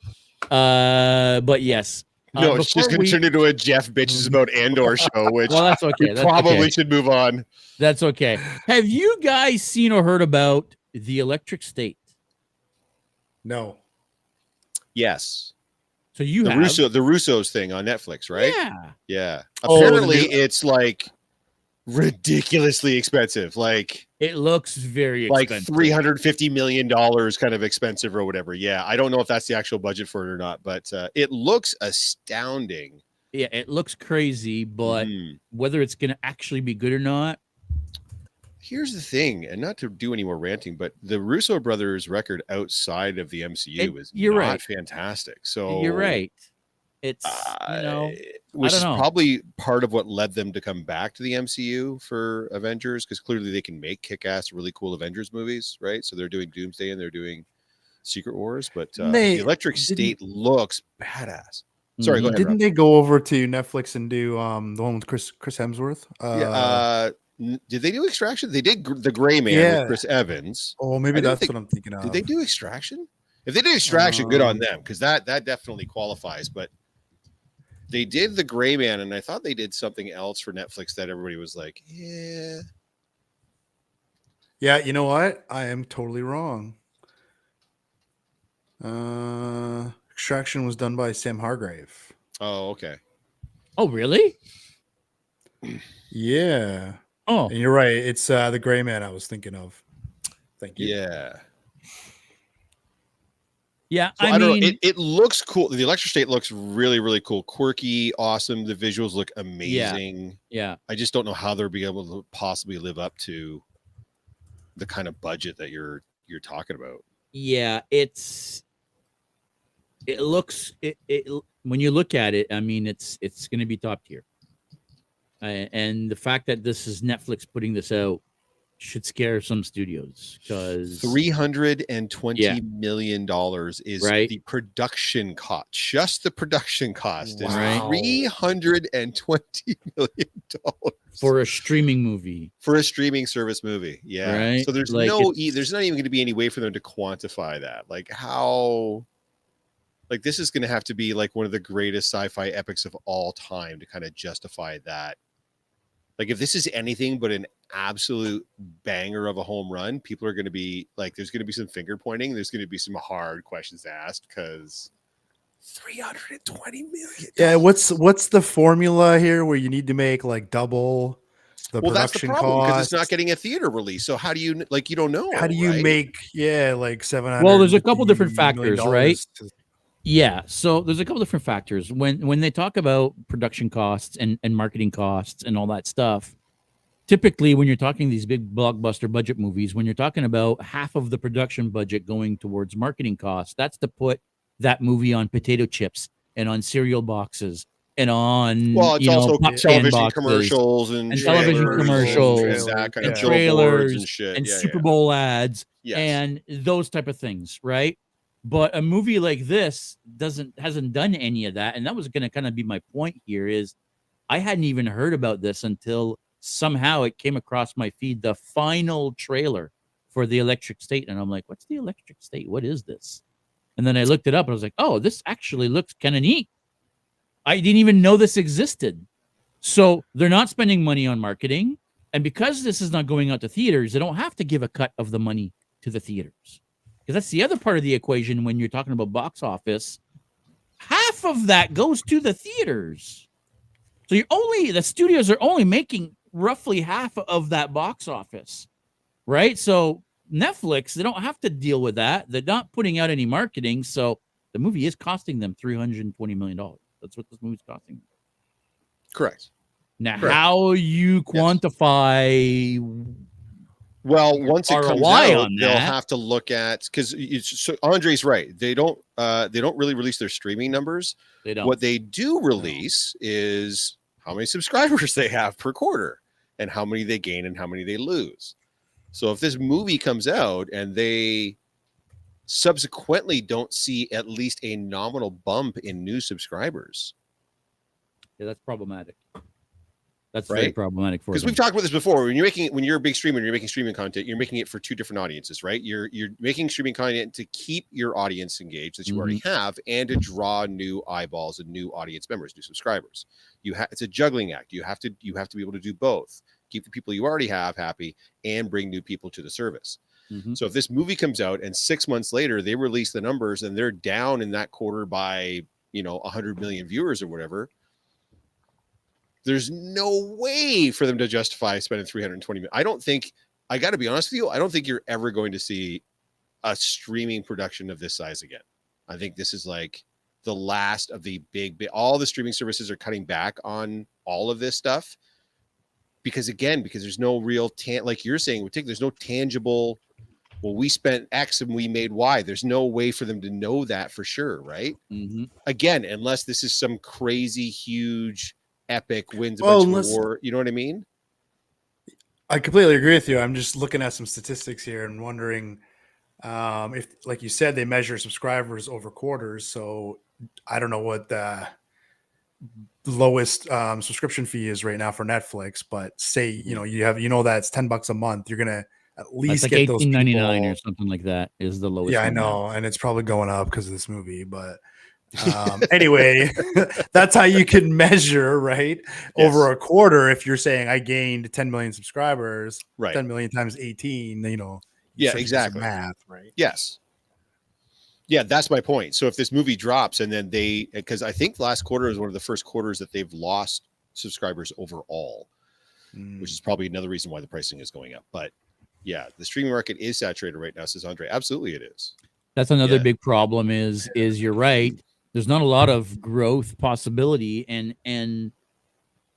but yes. No, it's just going to turn into a Jeff bitches about Andor show, which that's okay. We probably should move on. That's okay. Have you guys seen or heard about the Electric State? No. Yes. So you the have Russo's thing on Netflix, right? Yeah. Yeah. Oh, Apparently, the new- it's like ridiculously expensive, like It looks very expensive. $350 million kind of expensive or whatever. Yeah, I don't know if that's the actual budget for it or not, but it looks astounding. Yeah, it looks crazy, but whether it's going to actually be good or not. Here's the thing, and not to do any more ranting, but the Russo brothers record outside of the MCU is you're not right. fantastic. So You're right. It's, which is know. probably part of what led them to come back to the MCU for Avengers, because clearly they can make kick-ass, really cool Avengers movies, right? So they're doing Doomsday and they're doing Secret Wars, but the Electric State looks badass. Sorry, go ahead. Didn't they go over to Netflix and do the one with Chris Hemsworth? Did they do Extraction? They did The Gray Man with Chris Evans. Oh, maybe that's what I'm thinking of. Did they do Extraction? If they did Extraction, good on them, because that definitely qualifies. But they did The Gray Man, and I thought they did something else for Netflix that everybody was like, yeah. Yeah, you know what? I am totally wrong. Extraction was done by Sam Hargrave. Oh, okay. Oh, really? Yeah. Oh, and you're right. It's The Gray Man I was thinking of. Thank you. Yeah. Yeah, So I mean, don't know. It looks cool. The Electric State looks really, really cool. Quirky, awesome. The visuals look amazing. Yeah. I just don't know how they'll be able to possibly live up to the kind of budget that you're talking about. Yeah, it looks when you look at it, I mean, it's going to be top tier. And the fact that this is Netflix putting this out should scare some studios, because $320 million is right? the production cost. Just the production cost is Wow. $320 million for a streaming movie. For a streaming service movie. Yeah. Right? So there's Like there's not even going to be any way for them to quantify that. Like how, like this is going to have to be like one of the greatest sci-fi epics of all time to kind of justify that. Like if this is anything but an absolute banger of a home run, people are going to be like, there's going to be some finger pointing. There's going to be some hard questions asked, because $320 million. Yeah, what's the formula here where you need to make like double the well, that's the production problem, because it's cost? not getting a theater release. So how do you, like, you don't know? How do you right? make like 700? Well, there's a couple different factors, right? to- Yeah, so there's a couple different factors when they talk about production costs and marketing costs and all that stuff. Typically, when you're talking these big blockbuster budget movies, when you're talking about half of the production budget going towards marketing costs, that's to put that movie on potato chips and on cereal boxes and on it's also pop television boxes commercials and television trailers commercials and that kind and of billboards trailers and shit and yeah, Super Bowl ads Yes. and those type of things, right? But a movie like this hasn't done any of that, and that was going to kind of be my point here. Is I hadn't even heard about this until somehow it came across my feed, the final trailer for the Electric State, and I'm like, "What's the Electric State? What is this?" And then I looked it up, and I was like, "Oh, this actually looks kind of neat." I didn't even know this existed. So they're not spending money on marketing, and because this is not going out to theaters, they don't have to give a cut of the money to the theaters. Because that's the other part of the equation when you're talking about box office. Half of that goes to the theaters. So the studios are only making roughly half of that box office, right? So Netflix, they don't have to deal with that. They're not putting out any marketing. So the movie is costing them $320 million. That's what this movie's costing them. Correct. Now, how you quantify... Well, once it comes ROI out, on they'll that. have to look at, because so Andre's right. They don't really release their streaming numbers. They don't. What they do release is how many subscribers they have per quarter and how many they gain and how many they lose. So if this movie comes out and they subsequently don't see at least a nominal bump in new subscribers, Yeah, that's problematic. That's Right? very problematic for because them. we've talked about this before. When you're a big streamer and you're making streaming content, you're making it for two different audiences, right? You're making streaming content to keep your audience engaged that you already have, and to draw new eyeballs and new audience members, new subscribers. It's a juggling act. You have to be able to do both. Keep the people you already have happy and bring new people to the service. So if this movie comes out and 6 months later they release the numbers and they're down in that quarter by 100 million viewers or whatever. There's no way for them to justify spending 320 million. I got to be honest with you, I don't think you're ever going to see a streaming production of this size again. I think this is like the last of the big, all the streaming services are cutting back on all of this stuff because there's no real, like you're saying, there's no tangible, well, we spent X and we made Y. There's no way for them to know that for sure, right? Mm-hmm. Again, unless this is some crazy, huge, epic, wins a bunch of war. You know what I mean? I completely agree with you. I'm just looking at some statistics here and wondering if, like you said, they measure subscribers over quarters. So I don't know what the lowest subscription fee is right now for Netflix, but say that's $10 a month. You're gonna at least like get those $18.99 or something like that is the lowest. Yeah, I know, and it's probably going up because of this movie, but. Anyway, that's how you can measure, right? Yes. Over a quarter. If you're saying I gained 10 million subscribers, right? 10 million times 18, yeah, exactly. Math, right? Yes. Yeah, that's my point. So if this movie drops and then because I think last quarter is one of the first quarters that they've lost subscribers overall, which is probably another reason why the pricing is going up. But yeah, the streaming market is saturated right now, says Andre. Absolutely, it is. That's another big problem. Is you're right. There's not a lot of growth possibility, and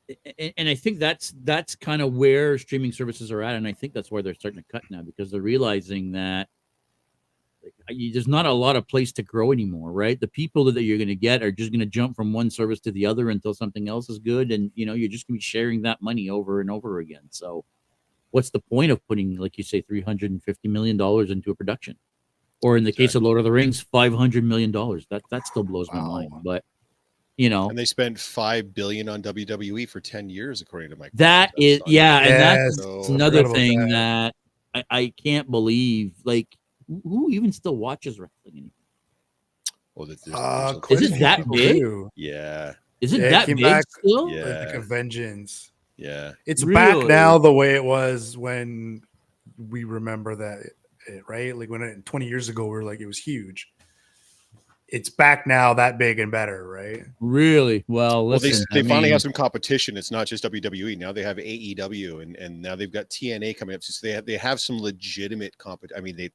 I think that's kind of where streaming services are at, and I think that's where they're starting to cut now because they're realizing that there's not a lot of place to grow anymore, right? The people that you're going to get are just going to jump from one service to the other until something else is good, and you're just going to be sharing that money over and over again. So, what's the point of putting, like you say, $350 million into a production? Or in the case of Lord of the Rings, $500 million. That still blows my mind. But and they spent $5 billion on WWE for 10 years, according to Mike. That is, and that's another thing that I can't believe. Like, who even still watches wrestling anymore? Is it that big? Yeah. Is it that big still? Yeah. Like a vengeance. Yeah. It's back now the way it was when we remember that. Right, like when 20 years ago we were like it was huge. It's back now, that big and better, right? Really? Well, listen, they finally have some competition. It's not just WWE now; they have AEW, and now they've got TNA coming up. So they have some legitimate competition. I mean,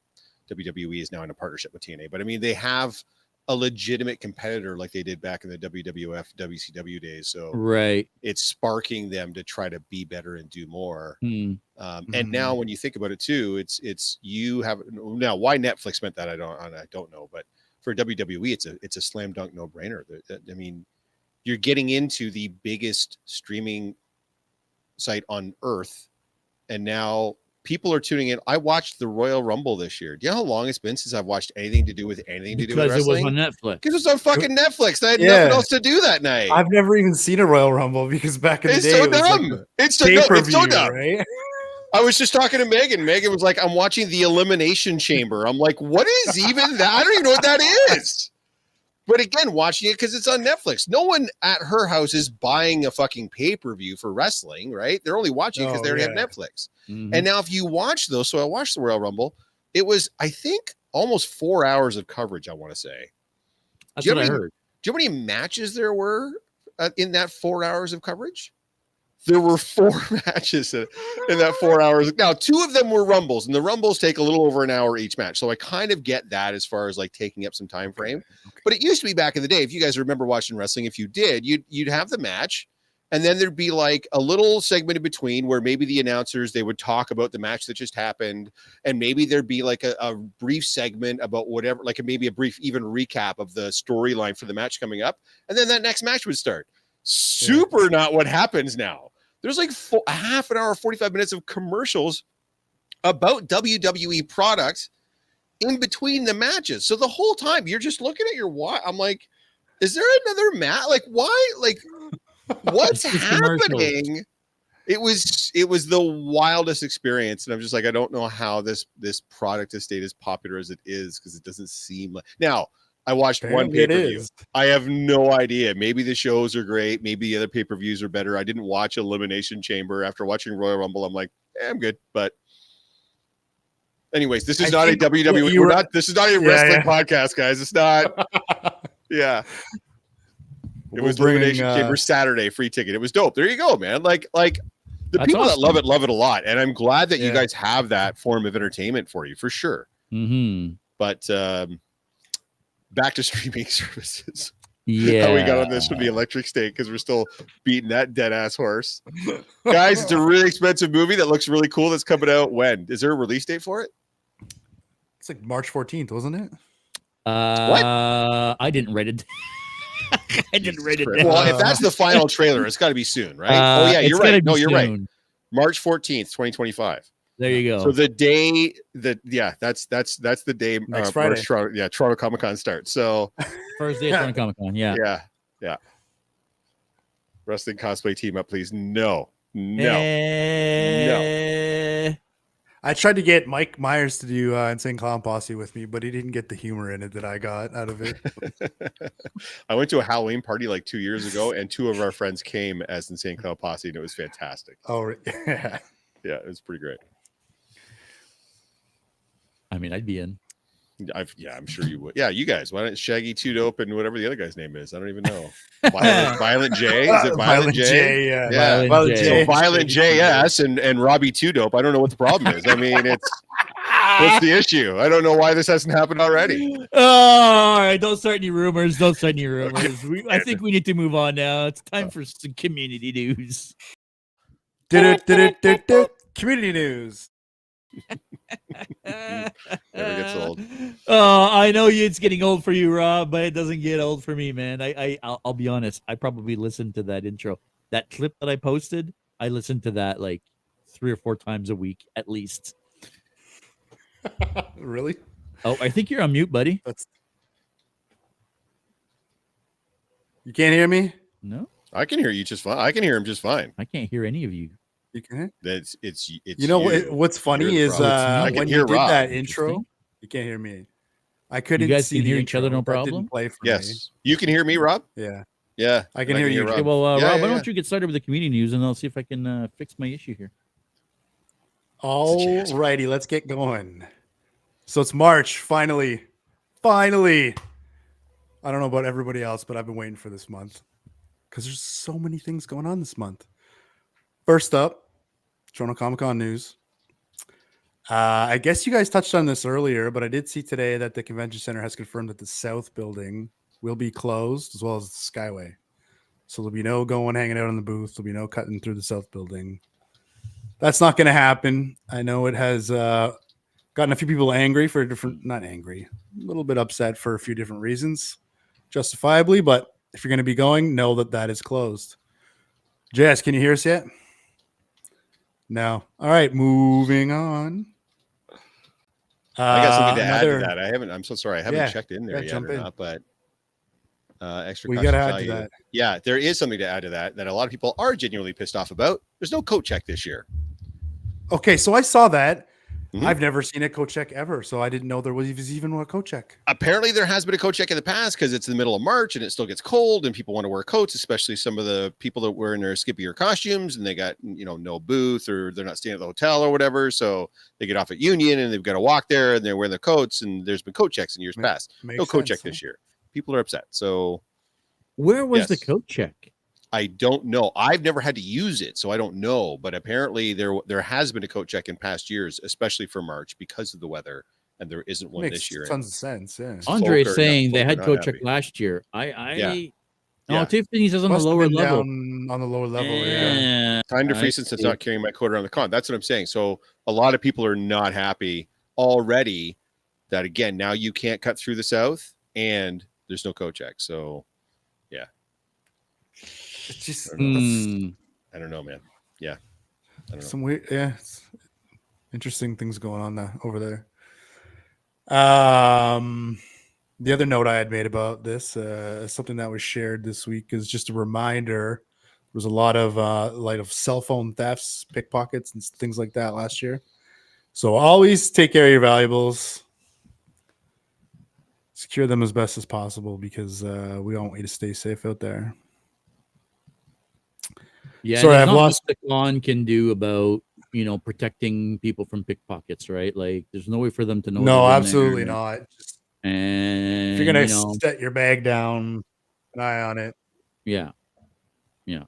WWE is now in a partnership with TNA, but I mean they have a legitimate competitor like they did back in the WWF, WCW days. So it's sparking them to try to be better and do more. And now when you think about it too, it's you have now why Netflix meant that I don't know, but for WWE it's a slam dunk no brainer. I mean, you're getting into the biggest streaming site on earth, and now people are tuning in. I watched the Royal Rumble this year. Do you know how long it's been since I've watched anything to do with anything to do with wrestling? Because it was on Netflix. Because it was on fucking Netflix. I had nothing else to do that night. I've never even seen a Royal Rumble because back in the day, it was dumb. Like it's so dumb. Right? I was just talking to Megan. Megan was like, I'm watching the Elimination Chamber. I'm like, what is even that? I don't even know what that is. But again, watching it because it's on Netflix. No one at her house is buying a fucking pay-per-view for wrestling, right? They're only watching it because they already have Netflix. And now if you watch those, so I watched the Royal Rumble, it was, I think, almost 4 hours of coverage, I want to say. That's what I heard. Do you know how many matches there were in that 4 hours of coverage? There were 4 matches in that 4 hours. Now, 2 of them were Rumbles, and the Rumbles take a little over an hour each match. So I kind of get that as far as like taking up some time frame. Okay. But it used to be back in the day, if you guys remember watching wrestling, if you did, you'd have the match, and then there'd be like a little segment in between where maybe the announcers, they would talk about the match that just happened, and maybe there'd be like a brief segment about whatever, like maybe a brief even recap of the storyline for the match coming up, and then that next match would start. Super not what happens now. There's like a half an hour, 45 minutes of commercials about WWE products in between the matches. So the whole time you're just looking at your watch. I'm like, is there another match? Like, why? Like, what's happening? It was the wildest experience. And I'm just like, I don't know how this product has stayed as popular as it is, because it doesn't seem like. Now, I watched one pay-per-view. I have no idea. Maybe the shows are great. Maybe the other pay-per-views are better. I didn't watch Elimination Chamber. After watching Royal Rumble, I'm like, I'm good. But anyways, this is not a WWE. This is not a wrestling podcast, guys. It's not. Yeah. It was Elimination Chamber Saturday, free ticket. It was dope. There you go, man. Like the people that love it a lot. And I'm glad that you guys have that form of entertainment for you, for sure. Mm-hmm. But back to streaming services. Yeah. How we got on this from the electric state because we're still beating that dead ass horse. Guys, it's a really expensive movie that looks really cool that's coming out when? Is there a release date for it? It's like March 14th, wasn't it? What? I didn't write it. I didn't write it down. Well, if that's the final trailer, it's got to be soon, right? Oh yeah, you're right. No, you're right. March 14th, 2025. There you go. So the day that that's the day next Friday. Toronto Comic Con starts. So first day of Toronto Comic Con. Yeah. Wrestling cosplay team up, please. No. I tried to get Mike Myers to do Insane Clown Posse with me, but he didn't get the humor in it that I got out of it. I went to a Halloween party like 2 years ago, and two of our friends came as Insane Clown Posse, and it was fantastic. Oh, yeah. Yeah, it was pretty great. I mean, I'd be in. I'm sure you would. Yeah, you guys. Why don't Shaggy, Two Dope, and whatever the other guy's name is? I don't even know. Violent J? Is it Violent J? Yeah. Violent J. So Violent JS and Robbie Two Dope. I don't know what the problem is. I mean, what's the issue? I don't know why this hasn't happened already. Oh, all right. Don't start any rumors. I think we need to move on now. It's time for some community news. Community news. Never gets old. Oh, I know it's getting old for you, Rob, but it doesn't get old for me, man. I'll be honest. I probably listened to that intro, that clip that I posted. I listened to that like 3 or 4 times a week at least. Really? Oh, I think you're on mute, buddy. You can't hear me? No, I can hear you just fine. I can hear him just fine. I can't hear any of you. You can. It's you know what's funny is when you did Rob. that intro, you can't hear me. I couldn't. You guys see can the hear each other, no intro. That problem. didn't play for Yes, me. you can hear me, Rob. Yeah, I can hear you. Rob. Okay, well, Yeah, Rob, yeah, why don't you get started with the community news, and I'll see if I can fix my issue here. All righty, let's get going. So it's March, finally. I don't know about everybody else, but I've been waiting for this month because there's so many things going on this month. First up, Toronto Comic Con news. I guess you guys touched on this earlier, but I did see today that the convention center has confirmed that the South building will be closed as well as the Skyway. So there'll be no going hanging out in the booth. There'll be no cutting through the South building. That's not going to happen. I know it has gotten a few people angry for not angry, a little bit upset for a few different reasons, justifiably. But if you're going to be going, know that is closed. Jess, can you hear us yet? No. All right, moving on. I got something to add to that. I'm so sorry. I haven't checked in there yet or not, but extra. We got to add to that. Yeah, there is something to add to that a lot of people are genuinely pissed off about. There's no coat check this year. Okay, so I saw that. Mm-hmm. I've never seen a coat check ever, so I didn't know there was even a coat check. Apparently, there has been a coat check in the past because it's in the middle of March and it still gets cold, and people want to wear coats, especially some of the people that were in their skippier costumes, and they got no booth or they're not staying at the hotel or whatever, so they get off at Union and they've got to walk there and they're wearing their coats. And there's been coat checks in years past. No coat check this year. People are upset. So, where was the coat check? I don't know. I've never had to use it, so I don't know. But apparently there has been a coat check in past years, especially for March because of the weather, and there isn't one this year. Tons of sense, yeah. Andre is saying they had coat check last year. Tiffany's is on the lower level. On the lower level, yeah. Time to free since it's not carrying my coat around the con. That's what I'm saying. So a lot of people are not happy already that, again, now you can't cut through the South and there's no coat check. So, yeah. It's just I don't know, man. Yeah. I don't know. Some weird, interesting things going on over there. The other note I had made about this, something that was shared this week, is just a reminder. There was a lot of cell phone thefts, pickpockets, and things like that last year. So always take care of your valuables. Secure them as best as possible because we want you to stay safe out there. Yeah, sorry, I've lost what the con can do about protecting people from pickpockets, right? Like, there's no way for them to know. No, absolutely not. And if you're gonna set your bag down, an eye on it. Yeah. Yeah.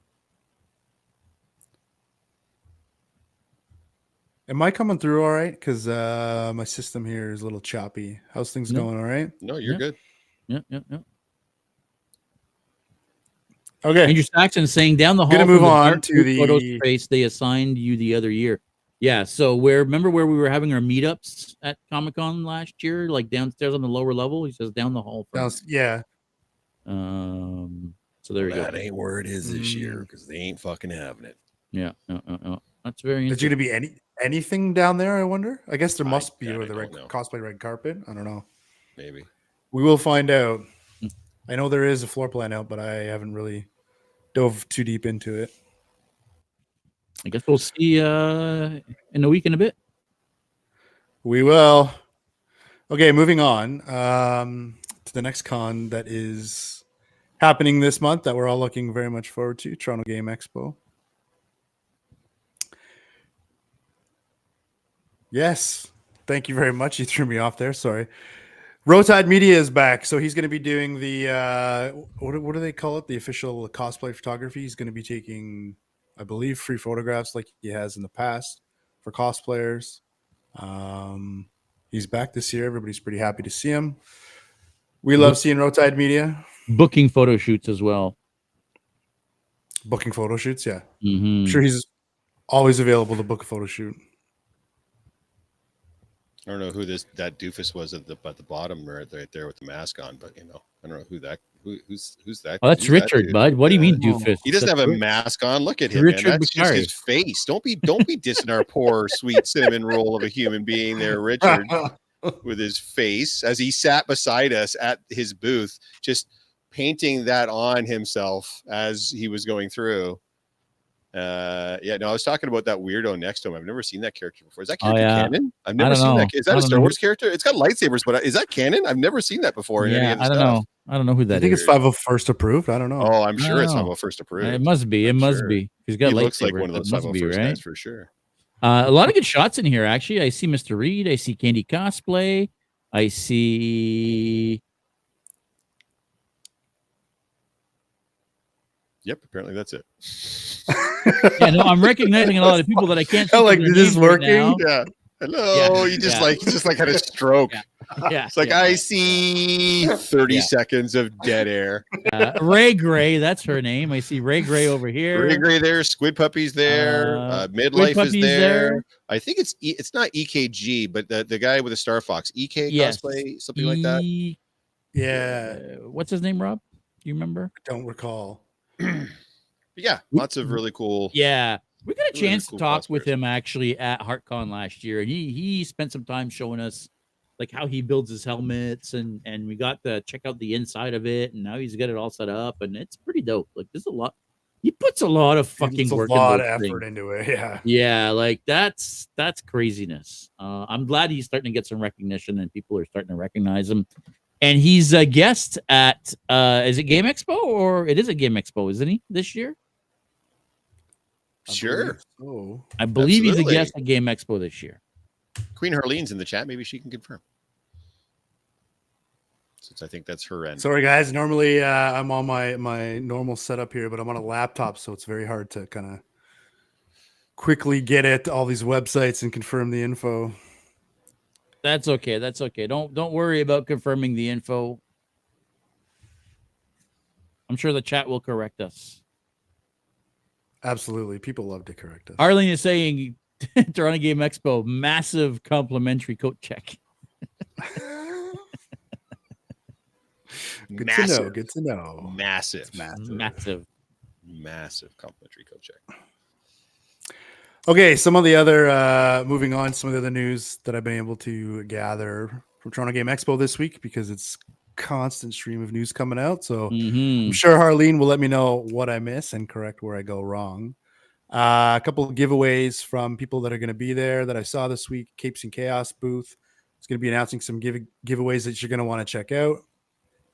Am I coming through all right? Because my system here is a little choppy. How's things No. going? All right. No, you're Yeah. good. Yeah. Yeah. Yeah. Okay. Andrew Saxon saying down the hall Gonna from move the on dark to blue the- photo space they assigned you the other year. Yeah. So remember where we were having our meetups at Comic-Con last year, like downstairs on the lower level? He says down the hall from Yeah. so there you go. That ain't where it is this year because they ain't fucking having it. Yeah. That's very Is interesting. going to be anything down there? I wonder. I guess there must be with the don't red know. cosplay red carpet. I don't know. Maybe. We will find out. Hmm. I know there is a floor plan out, but I haven't really dove too deep into it. I guess we'll see in a week and a bit. We will. Okay, moving on to the next con that is happening this month that we're all looking very much forward to, Toronto Game Expo. Yes. Thank you very much. You threw me off there. Sorry. Rotide Media is back. So he's going to be doing the, what do they call it? The official cosplay photography. He's going to be taking, I believe, free photographs like he has in the past for cosplayers. He's back this year. Everybody's pretty happy to see him. We love seeing Rotide Media. Booking photo shoots as well. Booking photo shoots, yeah. Mm-hmm. I'm sure he's always available to book a photo shoot. I don't know who that doofus was at the bottom right there with the mask on, but I don't know who's that. Oh, that's who's Richard, that bud. What do you mean, doofus? He doesn't That's have a mask on. Look at him, Richard man. That's just Bakari. his face. Don't be dissing our poor sweet cinnamon roll of a human being there, Richard, with his face as he sat beside us at his booth, just painting that on himself as he was going through. I was talking about that weirdo next to him. I've never seen that character before. Is that character canon? I've never seen that. Is that a Star Wars character? It's got lightsabers, but is that canon? I've never seen that before in any of the stuff. Know. I don't know who that is. I think it's 501st approved. I don't know. Oh, I'm sure it's 501st approved. It must be. He's got lightsabers. Looks like one of those 501st right? guys for sure. A lot of good shots in here, actually. I see Mr. Reed. I see Candy Cosplay. I see. Yep, apparently that's it. Yeah, no, I'm recognizing a lot of people that I can't see. Like, is this working? Right yeah. Hello. You just had a stroke. Yeah. It's like I see 30 seconds of dead air. Ray Gray, that's her name. I see Ray Gray over here. Ray Gray there, Squid Puppy's there, Midlife is there. I think it's not EKG, but the guy with the Star Fox, EK cosplay, something like that. Yeah. What's his name, Rob? Do you remember? I don't recall. Yeah, lots of really cool. Yeah, we got a chance cool to talk cosplayers with him actually at HeartCon last year, and he spent some time showing us like how he builds his helmets, and we got to check out the inside of it, and now he's got it all set up, and it's pretty dope. Like there's a lot. He puts a lot of fucking work, a lot of effort into it. Yeah, like that's craziness. I'm glad he's starting to get some recognition, and people are starting to recognize him. And he's a guest at is it Game Expo, or it is a Game Expo, isn't he, this year? Sure. I believe he's a guest at Game Expo this year. Queen Harlene's in the chat. Maybe she can confirm, since I think that's her end. Sorry, guys. Normally, I'm on my normal setup here, but I'm on a laptop, so it's very hard to kind of quickly get at all these websites and confirm the info. That's okay. Don't worry about confirming the info. I'm sure the chat will correct us. Absolutely. People love to correct us. Arlene is saying Toronto Game Expo, massive complimentary coat check. Good to know. Massive complimentary coat check. Okay, some of the other moving on, some of the other news that I've been able to gather from Toronto Game Expo this week, because it's constant stream of news coming out. So I'm sure Harleen will let me know what I miss and correct where I go wrong. A couple of giveaways from people that are going to be there that I saw this week. Capes and Chaos booth is going to be announcing some giveaways that you're going to want to check out.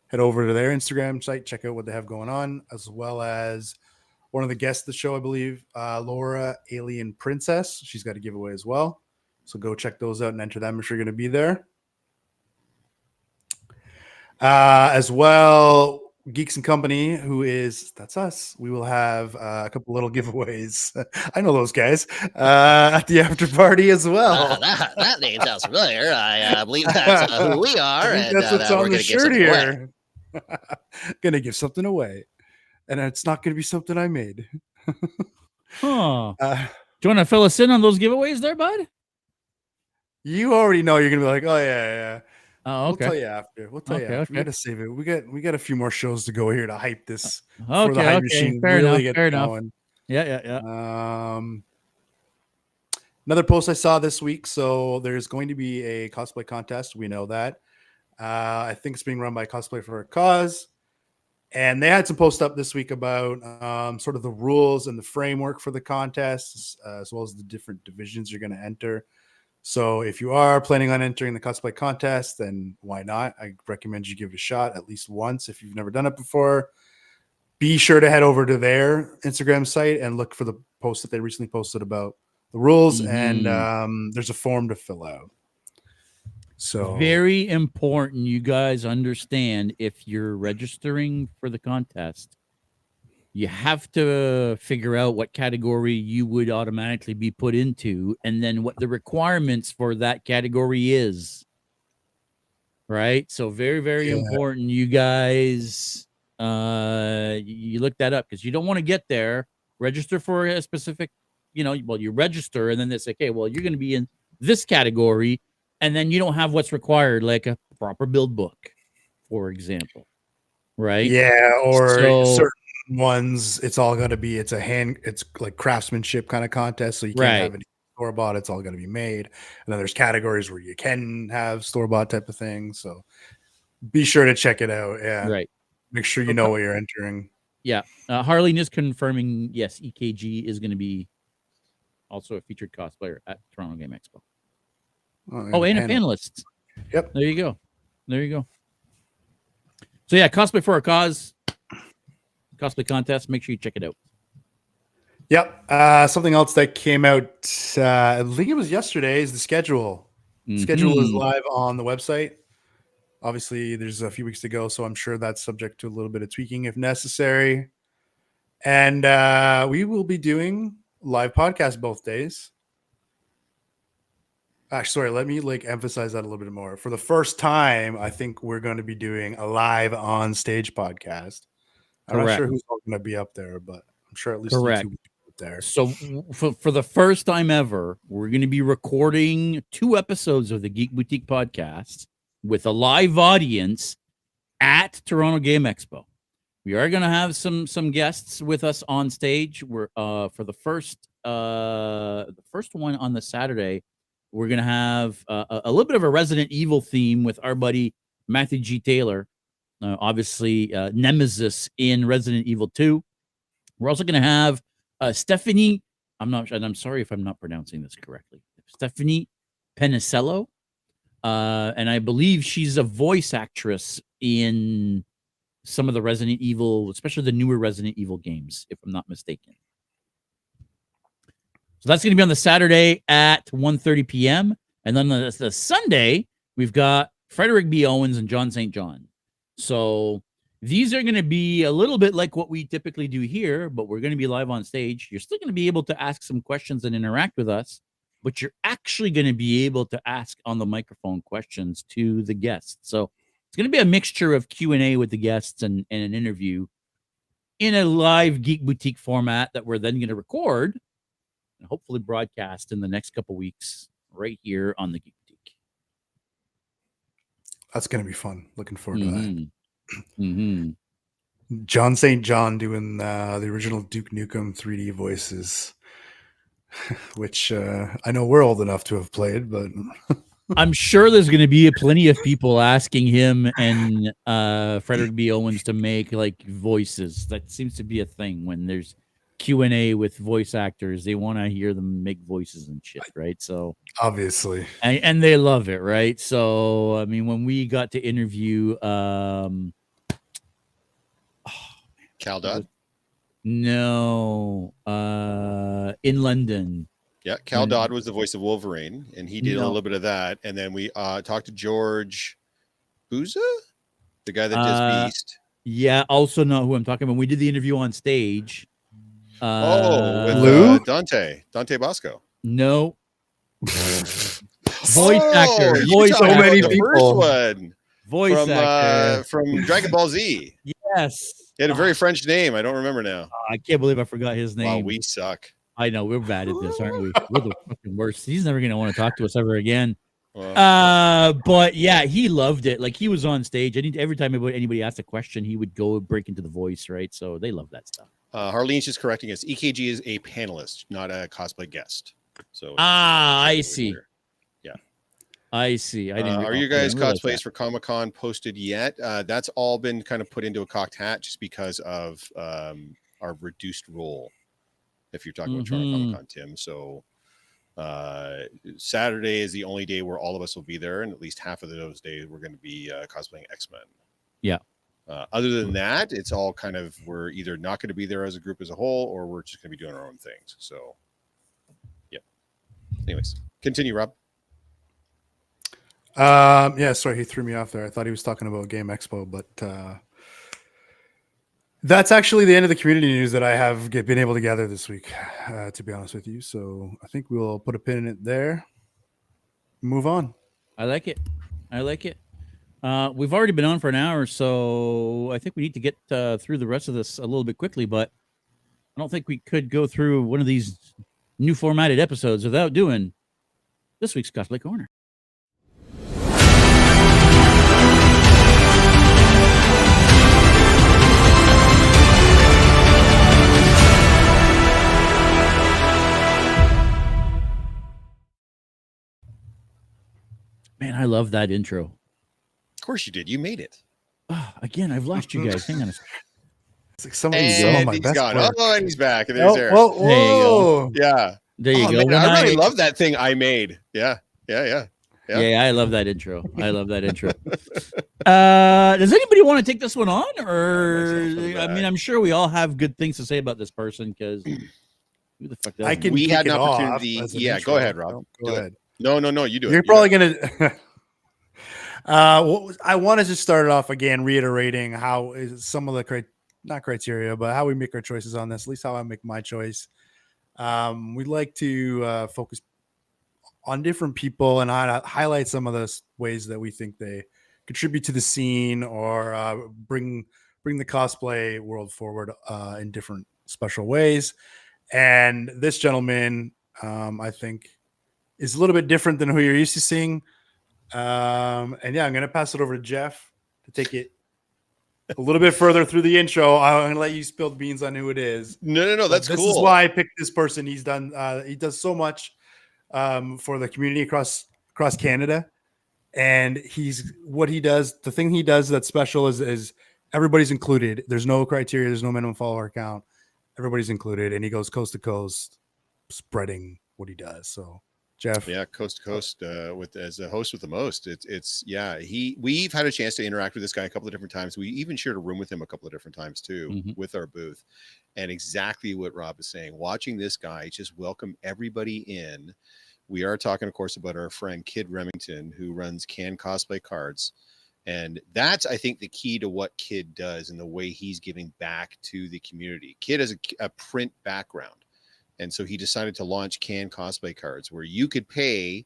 Head over to their Instagram site, check out what they have going on, as well as one of the guests of the show, I believe, Laura Alien Princess. She's got a giveaway as well. So go check those out and enter them if you're going to be there. As well, Geeks and Company, that's us. We will have a couple little giveaways. I know those guys at the after party as well. That name sounds familiar. I believe that's who we are, I think and that's what's we're on the going to give shirt something away. here. Gonna give something away, and it's not gonna be something I made. Huh. Do you want to fill us in on those giveaways there, bud? You already know you're gonna be like, oh yeah. Oh, okay. We'll tell you after. Okay. We gotta save it. We got a few more shows to go here to hype this Okay, for the hype machine. Fair really enough. get Fair going. enough. Yeah. Another post I saw this week. So there's going to be a cosplay contest. We know that. I think it's being run by Cosplay for a Cause. And they had some posts up this week about sort of the rules and the framework for the contests, as well as the different divisions you're going to enter. So if you are planning on entering the cosplay contest, then why not? I recommend you give it a shot at least once if you've never done it before. Be sure to head over to their Instagram site and look for the post that they recently posted about the rules. And there's a form to fill out. So very important you guys understand, if you're registering for the contest, you have to figure out what category you would automatically be put into, and then what the requirements for that category is. Right? So very important you guys you look that up, because you don't want to get there, register for a specific, you register, and then they say, okay, well, you're going to be in this category, and then you don't have what's required, like a proper build book, for example. Right? Yeah, or certain ones, it's all going to be, it's like craftsmanship kind of contest, so you can't have any store-bought, it's all going to be made. And then there's categories where you can have store-bought type of thing, so be sure to check it out. Yeah, right. Make sure you know what you're entering. Yeah. Harleen is confirming, yes, EKG is going to be also a featured cosplayer at Toronto Game Expo. And a panelist. Yep. There you go. So yeah, Cosplay for a Cause, cosplay contest. Make sure you check it out. Yep. Something else that came out, I think it was yesterday, is the schedule. Schedule is live on the website. Obviously, there's a few weeks to go, so I'm sure that's subject to a little bit of tweaking if necessary. And we will be doing live podcast both days. Actually, sorry, let me emphasize that a little bit more. For the first time, I think we're going to be doing a live on stage podcast. I'm not sure who's all going to be up there, but I'm sure at least you two will be up there. So for the first time ever, we're going to be recording 2 episodes of the Geek Boutique podcast with a live audience at Toronto Game Expo. We are going to have some guests with us on stage. We're for the first one on the Saturday. We're going to have a little bit of a Resident Evil theme with our buddy Matthew G. Taylor, obviously Nemesis in Resident Evil 2. We're also going to have Stephanie. I'm sorry if I'm not pronouncing this correctly. Stephanie Penicello. And I believe she's a voice actress in some of the Resident Evil, especially the newer Resident Evil games, if I'm not mistaken. So that's going to be on the Saturday at 1:30 p.m. And then the Sunday, we've got Frederick B. Owens and John St. John. So these are going to be a little bit like what we typically do here, but we're going to be live on stage. You're still going to be able to ask some questions and interact with us, but you're actually going to be able to ask on the microphone questions to the guests. So it's going to be a mixture of Q&A with the guests and an interview in a live Geek Boutique format that we're then going to record and hopefully broadcast in the next couple weeks right here on the Geek Boutique. That's going to be fun. Looking forward to that. John St. John doing the original Duke Nukem 3D voices, which I know we're old enough to have played, but I'm sure there's going to be plenty of people asking him and Frederick B. Owens to make voices. That seems to be a thing when there's Q&A with voice actors. They want to hear them make voices and shit, right? So obviously, and they love it, right? So I mean, when we got to interview Cal Dodd? No, in London. Yeah, Cal Dodd was the voice of Wolverine, and he did a little bit of that. And then we talked to George Booza, the guy that does Beast. Yeah, also know who I'm talking about. We did the interview on stage. With Lou? Dante Bosco. No, voice actor. Oh, you Voice talking so about many the actor. first people. one Voice actor. from Dragon Ball Z. Yes. He had a very French name. I don't remember now. I can't believe I forgot his Wow, name. we suck. I know we're bad at this, aren't we? We're the fucking worst. He's never gonna want to talk to us ever again. But yeah, he loved it. Like he was on stage, and every time anybody asked a question, he would go break into the voice, right? So they love that stuff. Harleen's just correcting us. EKG is a panelist, not a cosplay guest. So I see. Clear. Yeah, I see. I didn't. Are you I guys didn't realize cosplays that. for Comic-Con posted yet? That's all been kind of put into a cocked hat just because of our reduced role. If you're talking about Toronto Comic-Con, Tim. So Saturday is the only day where all of us will be there, and at least half of those days we're going to be cosplaying X-Men. Yeah. Other than that, it's all kind of, we're either not going to be there as a group as a whole, or we're just going to be doing our own things. So, yeah. Anyways, continue, Rob. Yeah, sorry, he threw me off there. I thought he was talking about Game Expo, but that's actually the end of the community news that I have been able to gather this week, to be honest with you. So I think we'll put a pin in it there. Move on. I like it. I like it. We've already been on for an hour, so I think we need to get through the rest of this a little bit quickly, but I don't think we could go through one of these new formatted episodes without doing this week's Cosplay Corner. Man, I love that intro. Of course you did. You made it. Again, I've lost you guys. Hang on a second. It's like some of my best gone. work. Oh, and he's back. And there's Eric. Whoa. Yeah. There you go. Man, I really love that thing I made. Yeah. Yeah, I love that intro. I love that intro. Does anybody want to take this one on? Or I mean, I'm sure we all have good things to say about this person because who the fuck does I can we had an kick it opportunity. off as an Yeah, intro. go ahead, Rob. Go ahead. No, you do it. You're probably gonna. I wanted to start it off again, reiterating how is some of the not criteria, but how we make our choices on this. At least how I make my choice. We'd like to focus on different people and highlight some of the ways that we think they contribute to the scene or bring the cosplay world forward in different special ways. And this gentleman, I think, is a little bit different than who you're used to seeing. And yeah, I'm going to pass it over to Jeff to take it a little bit further through the intro. I'm going to let you spill the beans on who it is. No, that's cool. This is why I picked this person. He does so much for the community across Canada. And the thing he does that's special is everybody's included. There's no criteria. There's no minimum follower count. Everybody's included. And he goes coast to coast spreading what he does. So Jeff. Yeah, coast to coast as a host with the most. We've had a chance to interact with this guy a couple of different times. We even shared a room with him a couple of different times too, with our booth. And exactly what Rob is saying, watching this guy just welcome everybody in. We are talking, of course, about our friend Kid Remington, who runs Can Cosplay Cards. And that's, I think, the key to what Kid does and the way he's giving back to the community. Kid has a print background. And so he decided to launch Can Cosplay Cards where you could pay.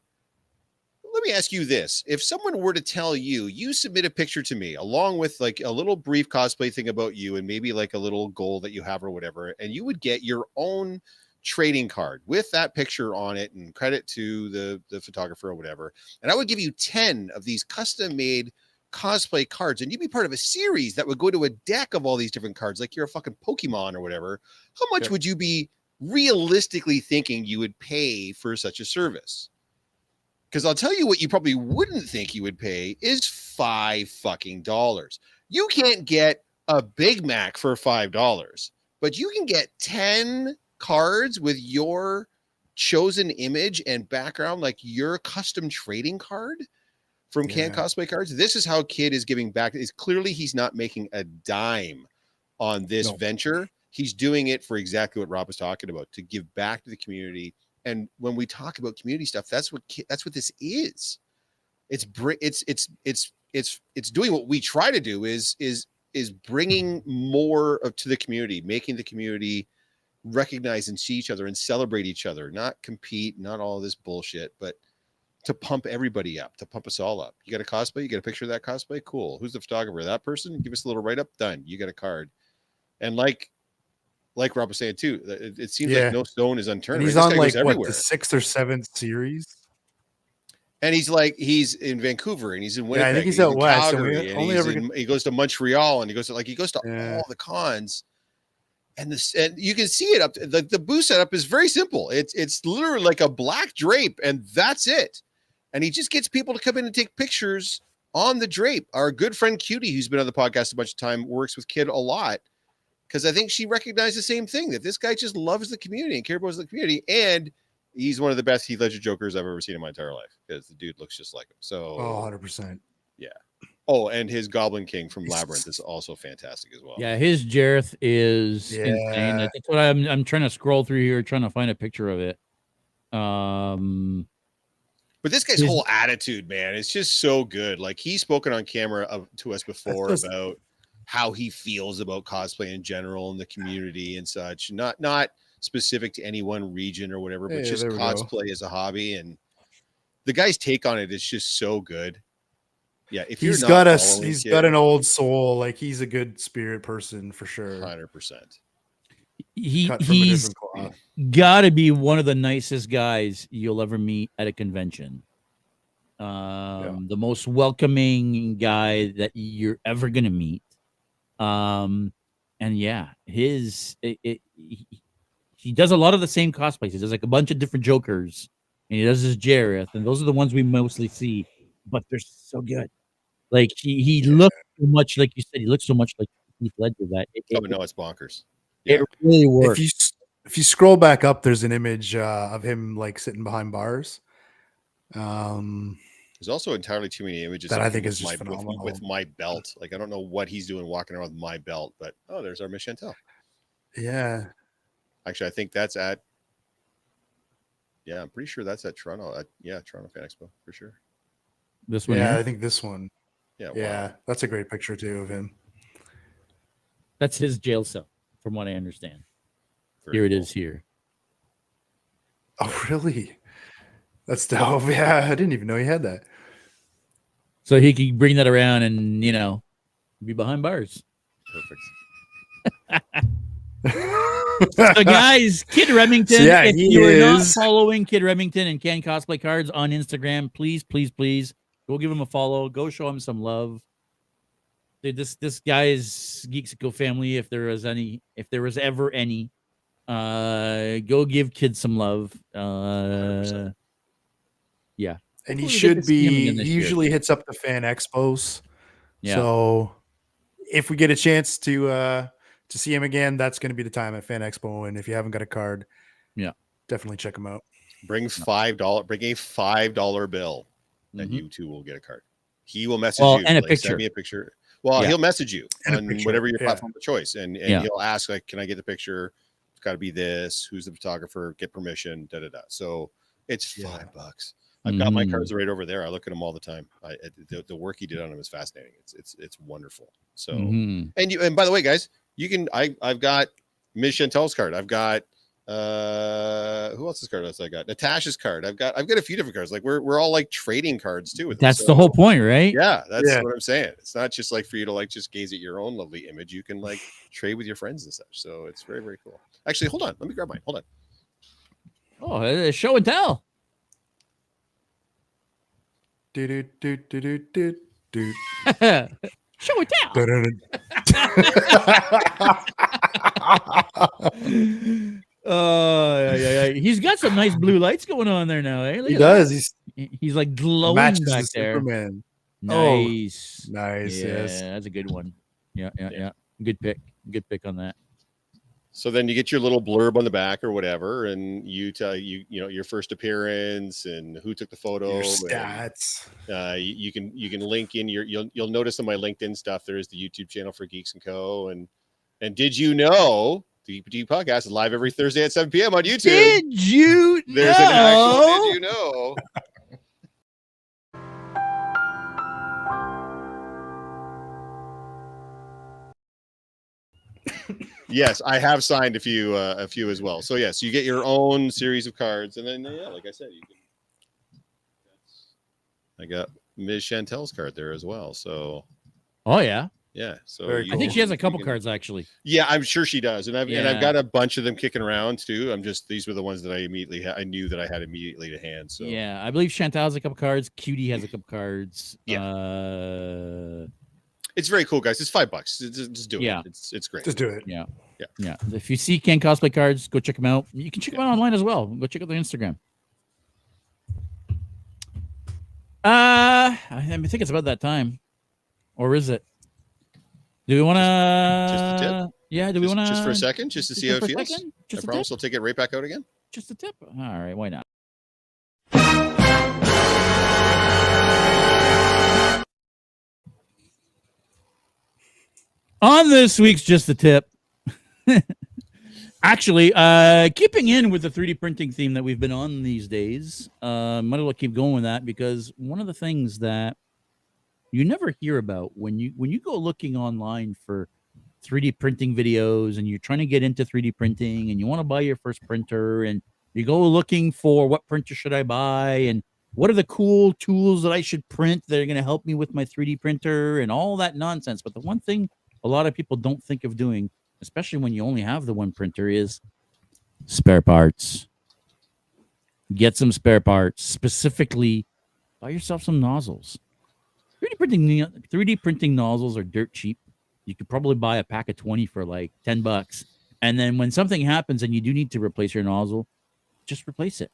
Let me ask you this. If someone were to tell you submit a picture to me along with like a little brief cosplay thing about you and maybe like a little goal that you have or whatever, and you would get your own trading card with that picture on it and credit to the photographer or whatever. And I would give you 10 of these custom made cosplay cards and you'd be part of a series that would go to a deck of all these different cards. Like you're a fucking Pokemon or whatever. How much would you be realistically thinking you would pay for such a service? Because I'll tell you what you probably wouldn't think you would pay is $5. You can't get a Big Mac for $5, but you can get 10 cards with your chosen image and background, like your custom trading card from Can Cosplay Cards. This is how Kid is giving back. Is clearly he's not making a dime on this venture. He's doing it for exactly what Rob was talking about, to give back to the community. And when we talk about community stuff, that's what this is. It's doing what we try to do is bringing more to the community, making the community recognize and see each other and celebrate each other, not compete, not all this bullshit, but to pump everybody up, to pump us all up. You got a cosplay, you got a picture of that cosplay, cool. Who's the photographer? That person? Give us a little write up, done. You got a card. And like Rob was saying too, it seems like no stone is unturned. And he's right? on like what, the 6th or 7th series. And he's in Vancouver, and he's in Winnipeg. Yeah, I think he's in out west. Calgary, and he goes to Montreal, and he goes to all the cons. And you can see it up. The booth setup is very simple. It's literally like a black drape, and that's it. And he just gets people to come in and take pictures on the drape. Our good friend Cutie, who's been on the podcast a bunch of time, works with Kid a lot, because I think she recognized the same thing, that this guy just loves the community and cares about the community. And he's one of the best Heath Ledger Jokers I've ever seen in my entire life, because the dude looks just like him. So 100%. Yeah. Oh, and his Goblin King from Labyrinth is also fantastic as well. Yeah, his Jareth is insane. That's what I'm trying to scroll through here, trying to find a picture of it. But this guy's whole attitude, man, it's just so good. Like, he's spoken on camera to us before about how he feels about cosplay in general and the community and such. Not specific to any one region or whatever, but just cosplay as a hobby. And the guy's take on it is just so good. Yeah, if he's got an old soul. Like, he's a good spirit person for sure. 100%. He's got to be one of the nicest guys you'll ever meet at a convention. The most welcoming guy that you're ever gonna meet. And yeah, he does a lot of the same cosplays. He does like a bunch of different Jokers, and he does his Jareth, and those are the ones we mostly see. But they're so good. Like, he looks so much like you said. He looks so much like Heath Ledger that it's bonkers. Yeah. It really works. If you scroll back up, there's an image of him like sitting behind bars. There's also entirely too many images that I think is just phenomenal. With my belt. Like, I don't know what he's doing walking around with my belt, but there's our Miss Chantel. Yeah. Actually, I think that's at. Yeah, I'm pretty sure that's at Toronto. Toronto Fan Expo for sure. This one. Yeah, I think this one. Yeah. Yeah, wow. that's a great picture too of him. That's his jail cell, from what I understand. Here it is here. Oh, really? That's dope. Yeah, I didn't even know he had that. So he can bring that around and, be behind bars. Perfect. So, guys, Kid Remington, if you are not following Kid Remington and Ken Cosplay Cards on Instagram, please go give him a follow. Go show him some love. Dude, this guy's Geeks Go family. If there was ever any, go give kids some love. 100%. Yeah, and he should be. He usually hits up the fan expos. Yeah. So if we get a chance to see him again, that's going to be the time at Fan Expo. And if you haven't got a card, definitely check him out. Bring $5. Bring a $5 bill, and you too will get a card. He will message you and a picture. Send me a picture. Well, he'll message you on whatever your platform of choice, and he'll ask, like, can I get the picture? It's got to be this. Who's the photographer? Get permission. Da da da. So it's $5. I've got my cards right over there. I look at them all the time. The work he did on them is fascinating. It's wonderful. So and by the way, guys, you can. I've got Ms. Chantel's card. I've got who else's card else I got? Natasha's card. I've got a few different cards. Like, we're all like trading cards too. That's the whole point, right? Yeah, that's what I'm saying. It's not just like for you to like just gaze at your own lovely image. You can like trade with your friends and such. So it's very, very cool. Actually, hold on. Let me grab mine. Hold on. Oh, show and tell. Do. Show and tell. Yeah. He's got some nice blue lights going on there now. Eh? He does. He's like glowing back there. Superman. Nice. Nice. Yeah, yes. That's a good one. Yeah. Good pick on that. So then you get your little blurb on the back or whatever, and you tell your first appearance and who took the photo, your stats. And, you can link in you'll notice on my LinkedIn stuff there is the YouTube channel for Geeks and Co. And did you know the Geek Boutique podcast is live every Thursday at 7 p.m. on YouTube? Did you know? There's an actual did you know? Yes, I have signed a few as well. So yes, you get your own series of cards, and then like I said, you can. I got Ms. Chantel's card there as well. So. Oh yeah. Yeah, so Very I think cool. she has a couple cards actually. Yeah, I'm sure she does, and I've Yeah. got a bunch of them kicking around too. These were the ones that I knew that I had immediately to hand. So Yeah, I believe Chantal has a couple cards. Cutie has a couple cards. Yeah. It's very cool, guys. It's $5. Just do it. Yeah. It's great. Just do it. Yeah. Yeah. Yeah. If you see Ken cosplay cards, go check them out. You can check them out online as well. Go check out their Instagram. I think it's about that time. Or is it? Do we want to? Just a tip? Yeah. Do we want to? Just for a second, just to see how it feels. Just I a promise tip. I'll take it right back out again. Just a tip. All right. Why not? On this week's Just a Tip, actually, keeping in with the 3D printing theme that we've been on these days, might as well keep going with that because one of the things that you never hear about when you go looking online for 3D printing videos and you're trying to get into 3D printing and you want to buy your first printer and you go looking for what printer should I buy and what are the cool tools that I should print that are going to help me with my 3D printer and all that nonsense. But the one thing a lot of people don't think of doing, especially when you only have the one printer, is spare parts. Get some spare parts. Specifically, buy yourself some nozzles. 3D printing nozzles are dirt cheap. You could probably buy a pack of 20 for like $10. And then when something happens and you do need to replace your nozzle, just replace it.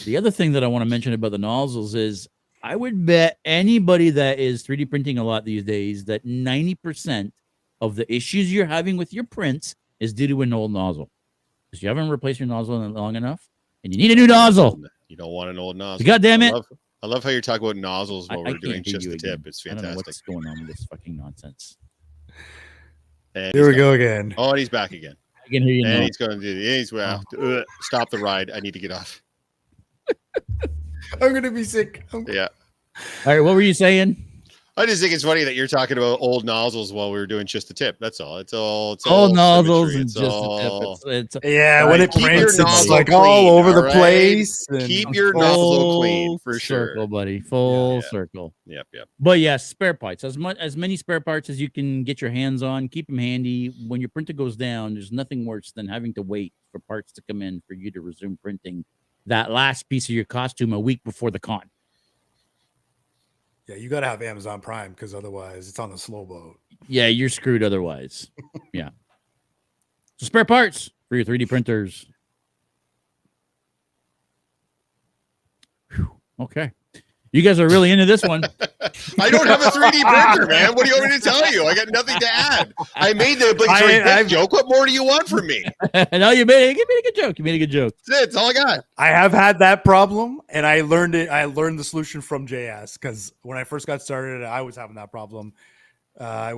The other thing that I want to mention about the nozzles is I would bet anybody that is 3D printing a lot these days that 90% of the issues you're having with your prints is due to an old nozzle. Because you haven't replaced your nozzle long enough and you need a new nozzle. You don't want an old nozzle. God damn it. I love how you're talking about nozzles while we're doing can't hear just you the tip. again. It's I don't know fantastic. what's going on with this fucking nonsense. And Here we he's go back. again. Oh, and he's back again. I can hear you And now. he's going to do. He's stop the ride. I need to get off. I'm gonna be sick. Yeah. All right, what were you saying? I just think it's funny that you're talking about old nozzles while we were doing just the tip. That's all. It's all Old nozzles symmetry. and It's just all- the tip. It's Yeah, All when right, it keep your prints, it's nozzle like clean, all over the all right? place. And Keep your nozzle clean for circle, sure. buddy. Full Yeah. circle. Yep. But yes, spare parts. As many spare parts as you can get your hands on. Keep them handy. When your printer goes down, there's nothing worse than having to wait for parts to come in for you to resume printing that last piece of your costume a week before the con. yeah, you gotta have Amazon Prime because otherwise it's on the slow boat. Yeah, you're screwed otherwise. Yeah. So spare parts for your 3D printers. Whew. Okay. You guys are really into this one. I don't have a 3D printer, man. What do you want me to tell you? I got nothing to add. I made the obligatory joke. What more do you want from me? No, you made a good joke. You made a good joke. That's it. That's all I got. I have had that problem, and I learned it. I learned the solution from JS because when I first got started, I was having that problem. I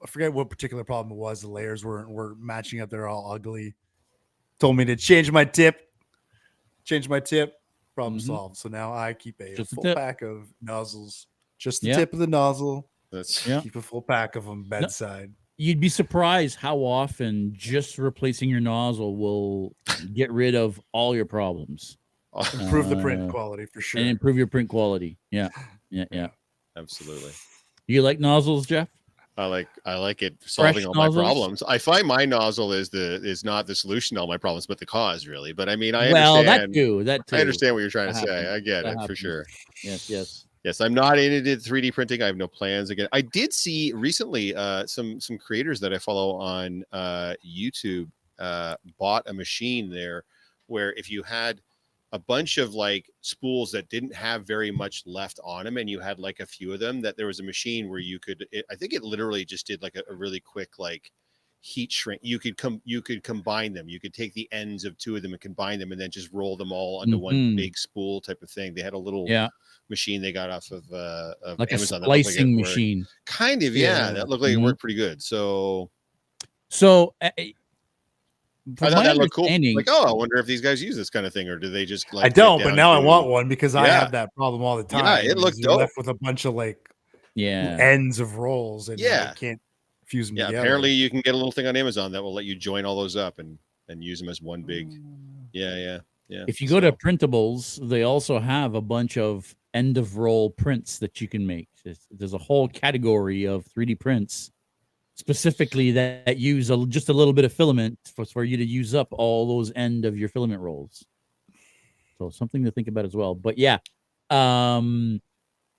forget what particular problem it was. The layers weren't matching up. They're all ugly. Told me to change my tip. Problem solved. So now I keep a Just a full tip. pack of nozzles. Just the Yeah. tip of the nozzle. That's Yeah. Keep a full pack of them bedside. You'd be surprised how often just replacing your nozzle will get rid of all your problems Improve the print quality for sure. and improve your print quality. Yeah. absolutely. You like nozzles, Jeff? I like it solving Fresh all nozzles? my problems. I find my nozzle is not the solution to all my problems, but the cause really. But I mean, I understand. That too. I understand what you're trying to That say. happens. I get That it for happens. sure. Yes. Yes, I'm not into 3D printing. I have no plans again. I did see recently some creators that I follow on YouTube bought a machine there where if you had a bunch of like spools that didn't have very much left on them and you had like a few of them, that there was a machine where you could I think it literally just did like a really quick like heat shrink. You could combine them. You could take the ends of two of them and combine them and then just roll them all onto one big spool type of thing. They had a little machine they got off of Like Amazon a slicing machine. kind of that looked like it worked pretty good. So I thought that looked cool. Like, oh, I wonder if these guys use this kind of thing, or do they just like? I don't, but now I want one because I have that problem all the time. Yeah, it looked dope. Left with a bunch of like Yeah. ends of rolls, and Yeah. I can't fuse them Yeah, together. apparently you can get a little thing on Amazon that will let you join all those up and use them as one big. Yeah. If you go to printables, they also have a bunch of end of roll prints that you can make. There's a whole category of 3D prints specifically that use just a little bit of filament for you to use up all those end of your filament rolls. So something to think about as well. But yeah,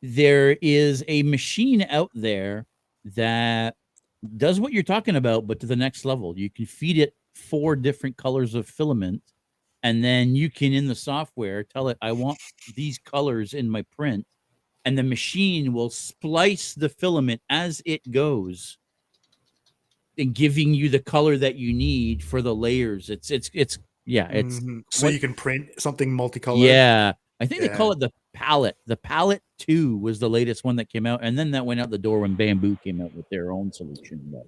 there is a machine out there that does what you're talking about, but to the next level. You can feed it 4 different colors of filament, and then you can, in the software, tell it, I want these colors in my print, and the machine will splice the filament as it goes and giving you the color that you need for the layers. It's so you can print something multicolored. Yeah. I think they call it the palette. The palette 2 was the latest one that came out, and then that went out the door when Bamboo came out with their own solution. But,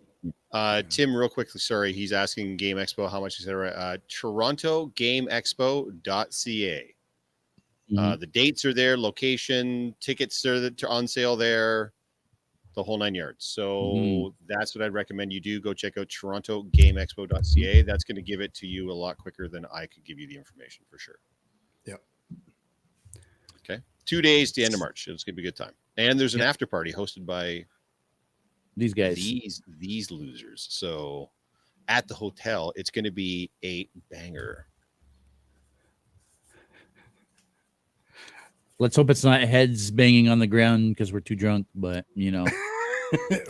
Tim, real quickly, sorry, he's asking Game Expo how much is it? TorontoGameExpo.ca. The dates are there, location, tickets are on sale there, the whole 9 yards. So that's what I'd recommend you do. Go check out TorontoGameExpo.ca. That's going to give it to you a lot quicker than I could give you the information for sure. Yep. Okay. 2 days to the end of March. It's going to be a good time. And there's an after party hosted by these guys, these losers. So at the hotel, it's going to be a banger. let's hope it's not heads banging on the ground because we're too drunk, but you know,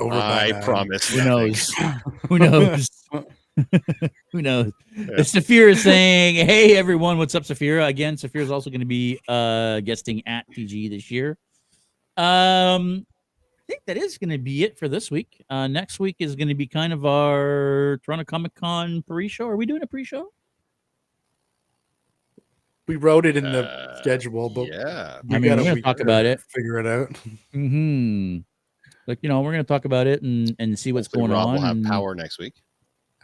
I promise. Who knows? Who knows? Who knows? Yeah. Saphira is saying, hey everyone, what's up, Saphira? Again, Saphira is also going to be guesting at TG this year. I think that is going to be it for this week. Next week is going to be kind of our Toronto Comic Con pre-show. Are we doing a pre-show? We wrote it in the schedule, but yeah, I mean, we're going to talk about it, figure it out. Like, you know, we're going to talk about it and see what's going on. We'll have power next week.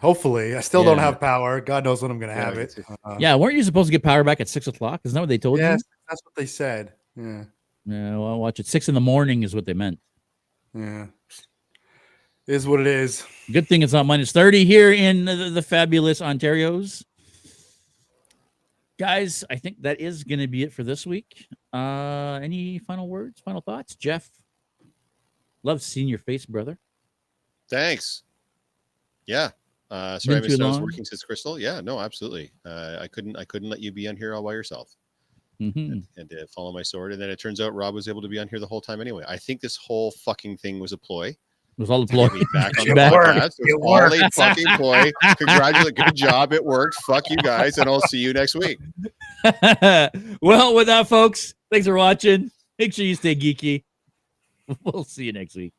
Hopefully, I still don't have power. God knows when I'm going to have it. Yeah, weren't you supposed to get power back at 6 o'clock? Isn't that what they told you? Yes, that's what they said. Yeah. Yeah, well, watch it. 6 a.m. is what they meant. Yeah. Is what it is. Good thing it's not -30 here in the fabulous Ontario's. Guys, I think that is going to be it for this week. Any final words, final thoughts? Jeff, love seeing your face, brother. Thanks. Yeah. Sorry, I missed I was working since Crystal. Yeah, no, absolutely. I couldn't let you be on here all by yourself. And follow my sword. And then it turns out Rob was able to be on here the whole time anyway. I think this whole fucking thing was a ploy. It was all a ploy. Back on the podcast. It was all a fucking ploy. Congratulations. Good job. It worked. Fuck you guys. And I'll see you next week. Well, with that, folks, thanks for watching. Make sure you stay geeky. We'll see you next week.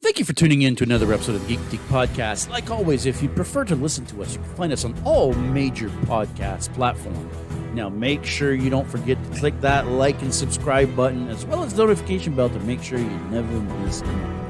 Thank you for tuning in to another episode of Geek Boutique Podcast. Like always, if you prefer to listen to us, you can find us on all major podcast platforms. Now, make sure you don't forget to click that like and subscribe button, as well as the notification bell to make sure you never miss an episode.